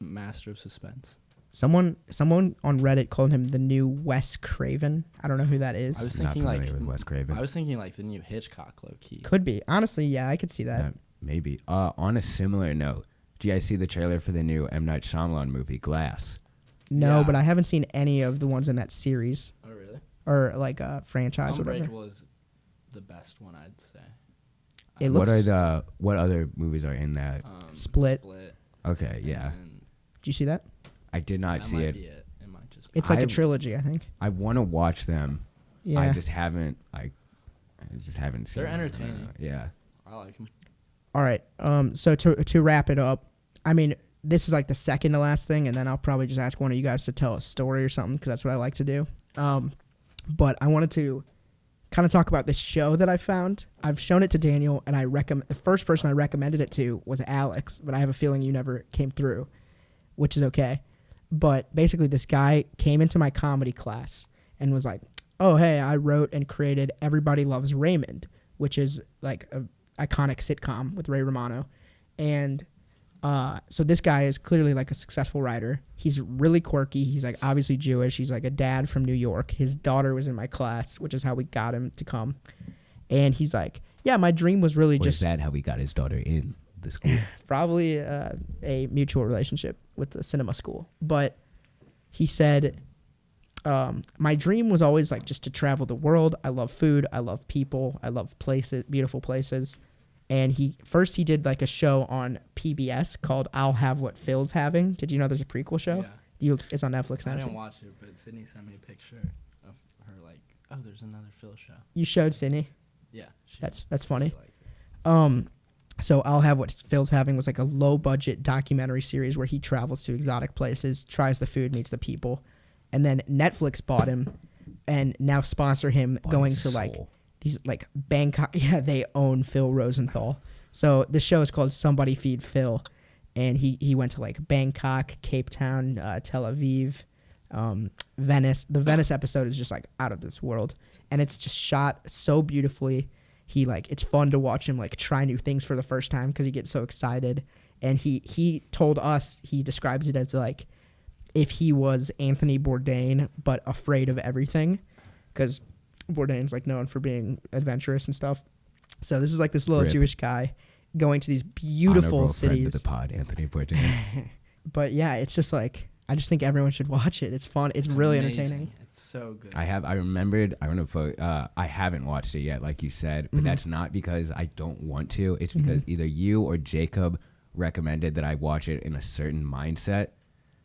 master of suspense? Someone on Reddit called him the new Wes Craven. I don't know who that is. I was thinking like with Wes Craven. I was thinking like the new Hitchcock, low key. Could be. Honestly, yeah, I could see that. Maybe. On a similar note, do you guys see the trailer for the new M. Night Shyamalan movie, Glass? No, but I haven't seen any of the ones in that series. Oh, really? Or like a franchise or whatever. Unbreakable is the best one, I'd say. What other movies are in that? Split. Okay, yeah. Did you see that? I did not see it. It might just be. It's like a trilogy, I think. I want to watch them. Yeah. I just haven't seen They're entertaining. them. Yeah. I like them. All right. So to wrap it up, I mean, this is like the second to last thing, and then I'll probably just ask one of you guys to tell a story or something, because that's what I like to do. But I wanted to kind of talk about this show that I found. I've shown it to Daniel, and the first person I recommended it to was Alex, but I have a feeling you never came through, which is okay. But basically, this guy came into my comedy class and was like, "Oh, hey, I wrote and created Everybody Loves Raymond," which is like a iconic sitcom with Ray Romano. And so this guy is clearly like a successful writer. He's really quirky. He's like obviously Jewish. He's like a dad from New York. His daughter was in my class, which is how we got him to come. And he's like, yeah, my dream was really Was that how we got his daughter in the school? Probably a mutual relationship with the cinema school. But he said, my dream was always like just to travel the world. I love food. I love people. I love places, beautiful places. And he did like a show on PBS called I'll Have What Phil's Having. Did you know there's a prequel show? Yeah. It's on Netflix now. I didn't watch it, but Sydney sent me a picture of her like, oh, there's another Phil show. You showed Sydney? Yeah. That's funny. So I'll Have What Phil's Having was like a low budget documentary series where he travels to exotic places, tries the food, meets the people. And then Netflix bought him and now sponsor him going to like these like Bangkok. Yeah, they own Phil Rosenthal. So the show is called Somebody Feed Phil. And he went to like Bangkok, Cape Town, Tel Aviv, Venice. The Venice episode is just like out of this world. And it's just shot so beautifully. he like it's fun to watch him like try new things for the first time because he gets so excited. And he told us, he describes it as like if he was Anthony Bourdain but afraid of everything, because Bourdain's like known for being adventurous and stuff. So this is like this little Jewish guy going to these beautiful cities. Friend of the pod, Anthony Bourdain. But yeah, it's just like, I just think everyone should watch it. It's fun. It's really amazing. Entertaining. It's so good. I remembered, I don't know if I haven't watched it yet, like you said, but that's not because I don't want to. It's because either you or Jacob recommended that I watch it in a certain mindset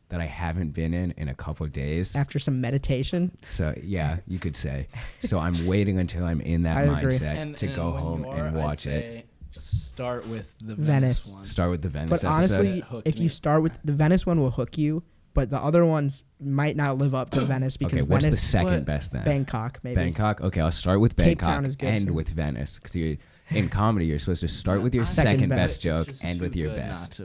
that I haven't been in a couple of days. After some meditation? So, yeah, you could say. So I'm waiting until I'm in that mindset to go home and watch it. Start with the Venice one. Start with the Venice But honestly, if you start with the Venice one will hook you, but the other ones might not live up to Venice because okay, what's Venice, the second best then? Bangkok, maybe. Bangkok? Okay, I'll start with Cape Bangkok Town is good and too. with Venice. Because you're in comedy, you're supposed to start with your second best joke and with your best.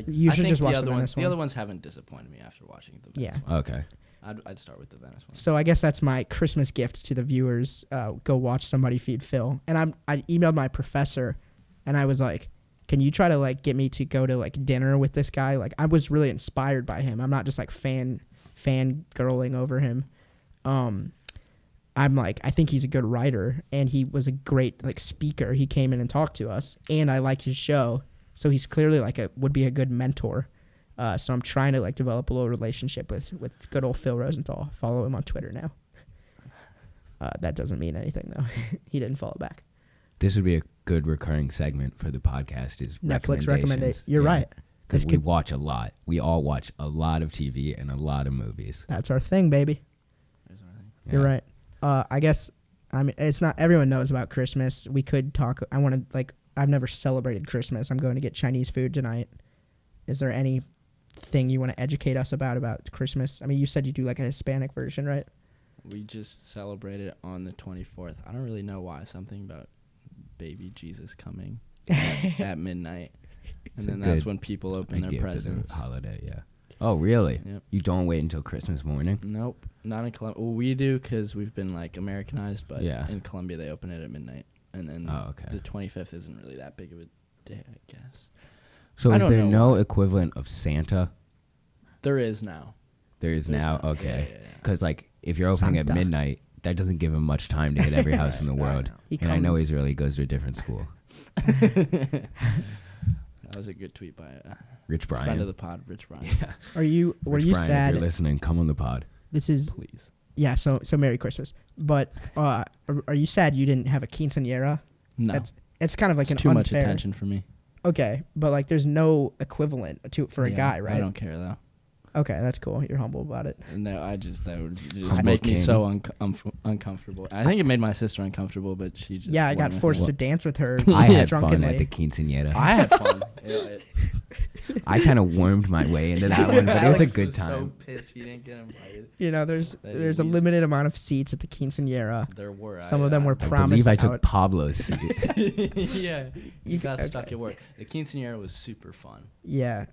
You should just watch the Venice one. The other ones haven't disappointed me after watching the Venice one. Okay. I'd start with the Venice one. So I guess that's my Christmas gift to the viewers. Go watch Somebody Feed Phil. And I emailed my professor, and I was like, can you try to like get me to go to like dinner with this guy? Like I was really inspired by him. I'm not just like fangirling over him. I'm like, I think he's a good writer, and he was a great like speaker. He came in and talked to us, and I like his show. So he's clearly like would be a good mentor. So I'm trying to like develop a little relationship with good old Phil Rosenthal. Follow him on Twitter now. That doesn't mean anything though. He didn't follow back. This would be a good recurring segment for the podcast is Netflix recommendations. You're right. Because we watch a lot. We all watch a lot of TV and a lot of movies. That's our thing, baby. Yeah. You're right. I guess, I mean, it's not, everyone knows about Christmas. We could talk, I want to, like, I've never celebrated Christmas. I'm going to get Chinese food tonight. Is there anything you want to educate us about Christmas? I mean, you said you do like a Hispanic version, right? We just celebrated on the 24th. I don't really know why. Something about baby Jesus coming at midnight. And then that's when people open their presents. Holiday, yeah. Oh, really? Yep. You don't wait until Christmas morning? Nope. Not in Colombia. Well, we do because we've been, like, Americanized, but yeah. in Colombia they open it at midnight. And then the 25th isn't really that big of a day, I guess. So is there no equivalent of Santa? There is now. There is now? Okay. Because, like, if you're opening at midnight, that doesn't give him much time to hit every house in the world. And I know he's really goes to a different school. That was a good tweet by Rich Brian. Friend of the pod, Rich Brian. Yeah. Were you Brian, sad? If you're listening, come on the pod. This is please. Yeah, so Merry Christmas. But are you sad you didn't have a quinceañera? No. It's kind of like too much attention for me. Okay, but like there's no equivalent for a guy, right? I don't care though. Okay, that's cool. You're humble about it. No, that would just make me so uncomfortable. I think it made my sister uncomfortable, but she just I got forced to dance with her. I had drunkenly. fun at the quinceañera. I had fun. I kind of wormed my way into that one, but it was a good time. So pissed he didn't get invited. You know, there's a limited amount of seats at the quinceañera. There were. Some of them were promised. I believe I took Pablo's seat. Yeah, you got stuck at work. The quinceañera was super fun. Yeah.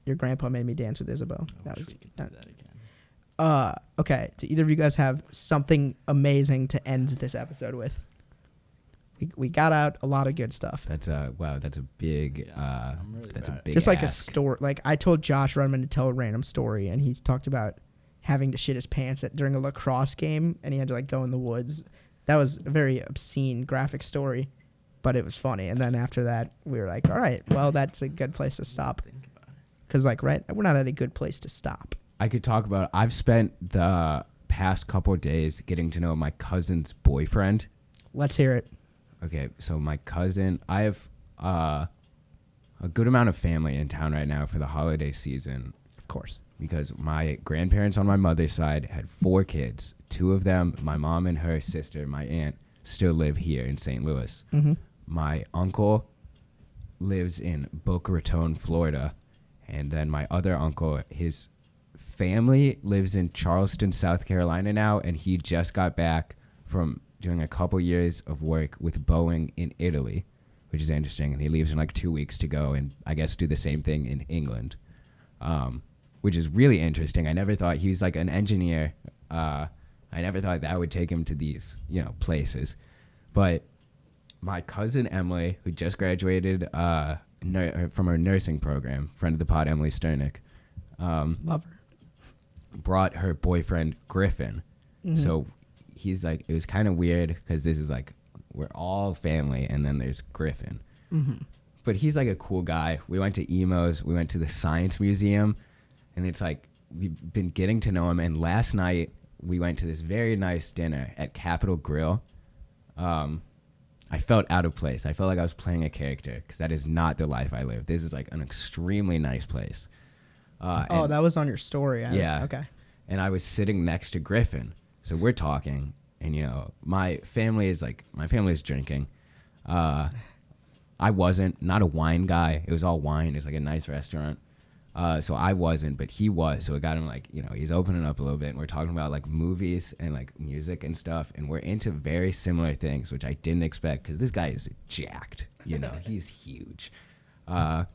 Your grandpa made me dance with Isabel. We could do that again. Okay. Do either of you guys have something amazing to end this episode with? We got out a lot of good stuff. That's a big. That's a big. Just like a story. Like I told Josh Rudman to tell a random story, and he talked about having to shit his pants during a lacrosse game, and he had to like go in the woods. That was a very obscene, graphic story, but it was funny. And then after that, we were like, all right, well, that's a good place to stop. Because, like, right, we're not at a good place to stop. I could talk about it. I've spent the past couple of days getting to know my cousin's boyfriend. Let's hear it. Okay, so my cousin, I have a good amount of family in town right now for the holiday season. Of course. Because my grandparents on my mother's side had 4 kids. 2 of them, my mom and her sister, my aunt, still live here in St. Louis. Mm-hmm. My uncle lives in Boca Raton, Florida. And then my other uncle, his family lives in Charleston, South Carolina now, and he just got back from doing a couple years of work with Boeing in Italy, which is interesting. And he leaves in like 2 weeks to go and I guess do the same thing in England, which is really interesting. I never thought he was like an engineer. I never thought that would take him to these, places. But my cousin Emily, who just graduated from her nursing program, friend of the pod, Emily Sternick. Love her. Brought her boyfriend Griffin. Mm-hmm. So he's like, it was kind of weird because this is like, we're all family, and then there's Griffin. Mm-hmm. But he's like a cool guy. We went to Emo's, we went to the Science Museum, and it's like, we've been getting to know him. And last night we went to this very nice dinner at Capitol Grill. I felt out of place. I felt like I was playing a character because that is not the life I live. This is like an extremely nice place. That was on your story. Okay. And I was sitting next to Griffin. So we're talking, and my family is drinking. I wasn't, not a wine guy. It was all wine. It's like a nice restaurant. So I wasn't, but he was. So it got him like, he's opening up a little bit, and we're talking about like movies and like music and stuff. And we're into very similar things, which I didn't expect because this guy is jacked. He's huge. So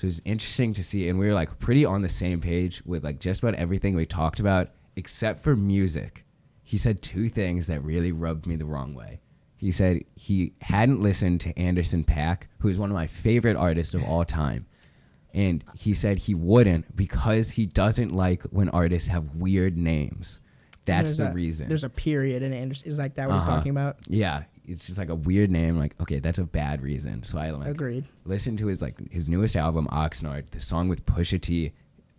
it's interesting to see. And we were like pretty on the same page with like just about everything we talked about, except for music. He said two things that really rubbed me the wrong way. He said he hadn't listened to Anderson .Paak, who is one of my favorite artists of all time. And he said he wouldn't because he doesn't like when artists have weird names. That's the reason. There's a period in Anderson. Is like that what he's talking about? Yeah. It's just like a weird name. Like, okay, that's a bad reason. So I agreed. Listened to his newest album, Oxnard, the song with Pusha T.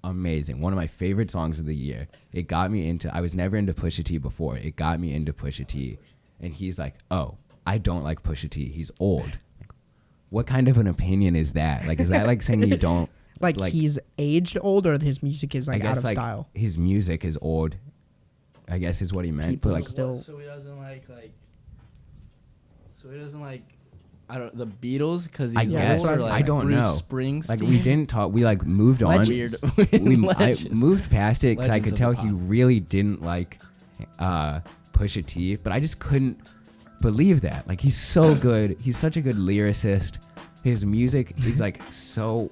Amazing. One of my favorite songs of the year. It got me into, I was never into Pusha T before. It got me into Pusha T. And he's like, oh, I don't like Pusha T. He's old. Like, what kind of an opinion is that? Like, is that like saying you don't like he's aged old, or his music is like out of like style? His music is old, I guess is what he meant. People but like still. So he doesn't like I don't the Beatles because he's I guess old, or like I don't Bruce know. Springsteen. Like we didn't talk. We like moved on. I moved past it because I could tell he really didn't like Pusha T, but I just couldn't believe that. Like he's so good. He's such a good lyricist. His music is like so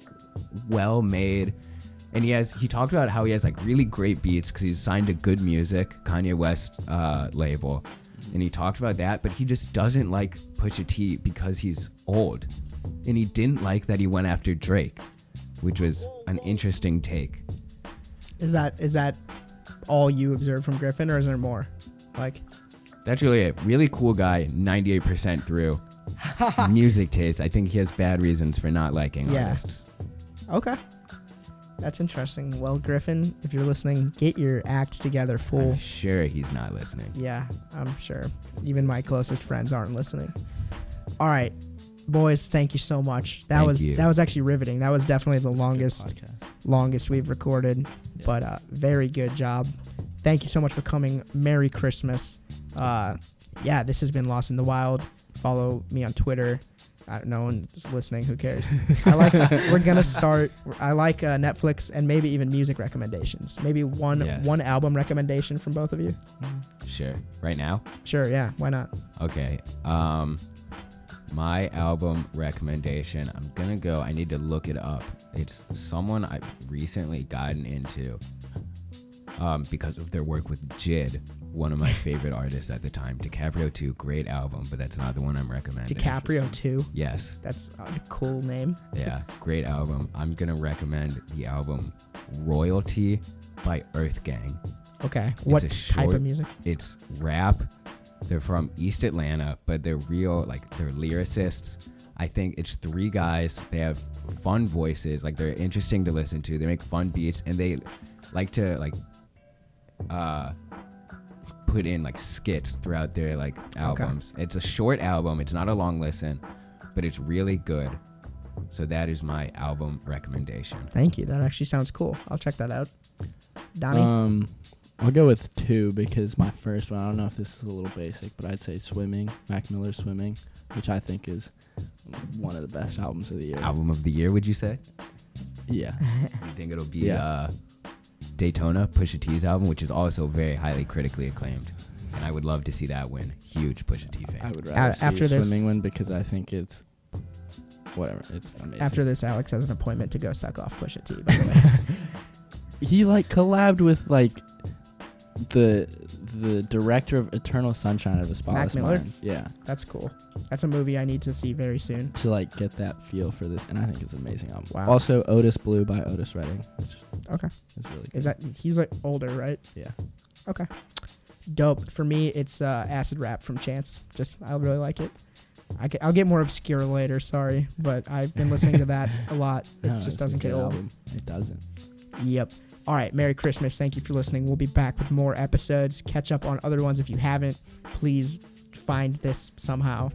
well made, and he talked about how he has like really great beats because he's signed to Good Music, Kanye West label. And he talked about that, but he just doesn't like Pusha T because he's old. And he didn't like that he went after Drake, which was an interesting take. Is that all you observed from Griffin, or is there more? Like, that's really it. Really cool guy, 98% through. Music taste. I think he has bad reasons for not liking artists. Okay. That's interesting. Well, Griffin, if you're listening, get your act together, fool. I'm sure he's not listening. Yeah, I'm sure. Even my closest friends aren't listening. All right, boys, thank you so much. That was actually riveting. That was definitely the longest we've recorded, but very good job. Thank you so much for coming. Merry Christmas. This has been Lost in the Wild. Follow me on Twitter. No one's listening. Who cares? We're gonna start. I like Netflix and maybe even music recommendations. Maybe one album recommendation from both of you. Sure. Right now? Sure. Yeah. Why not? Okay. My album recommendation. I'm gonna go. I need to look it up. It's someone I've recently gotten into because of their work with JID. One of my favorite artists at the time. DiCaprio 2, great album, but that's not the one I'm recommending. DiCaprio 2? Yes. That's a cool name. Yeah, great album. I'm going to recommend the album Royalty by Earth Gang. Okay. What type of music? It's rap. They're from East Atlanta, but they're they're lyricists. I think it's 3 guys. They have fun voices. Like, they're interesting to listen to. They make fun beats, and they like to, put in skits throughout their albums. Okay. It's a short album. It's not a long listen, but it's really good. So that is my album recommendation. Thank you. That actually sounds cool. I'll check that out. Donnie? I'll go with 2 because my first one, I don't know if this is a little basic, but I'd say Swimming, Mac Miller's Swimming, which I think is one of the best albums of the year. Album of the year, would you say? Yeah. You think it'll be Daytona, Pusha T's album, which is also very highly critically acclaimed, and I would love to see that win. Huge Pusha T fan. I would rather see Swimming win because I think it's whatever. It's amazing. After this, Alex has an appointment to go suck off Pusha T. By the way, he collabed with the the director of Eternal Sunshine of the Spotless Mac Miller? Mind. Yeah. That's cool. That's a movie I need to see very soon. To like get that feel for this, and I think it's amazing. Wow. Also, Otis Blue by Otis Redding, which is really good. Is that he's like older, right? Yeah. Okay. Dope. For me, it's Acid Rap from Chance. I really like it. I'll get more obscure later. Sorry, but I've been listening to that a lot. It just doesn't get old. Album. It doesn't. Yep. All right. Merry Christmas. Thank you for listening. We'll be back with more episodes. Catch up on other ones if you haven't. Please find this somehow.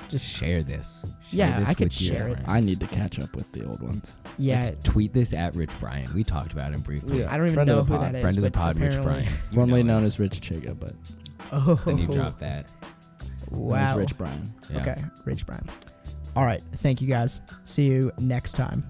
Just share this. I could share it. I need to catch up with the old ones. Yeah. Let's tweet this at Rich Brian. We talked about him briefly. Yeah. I don't even know who that is. Friend of the pod, Rich Brian. Formerly known as Rich Chiga, but. Then you drop that. Wow. Rich Brian. Yeah. Okay. Rich Brian. All right. Thank you guys. See you next time.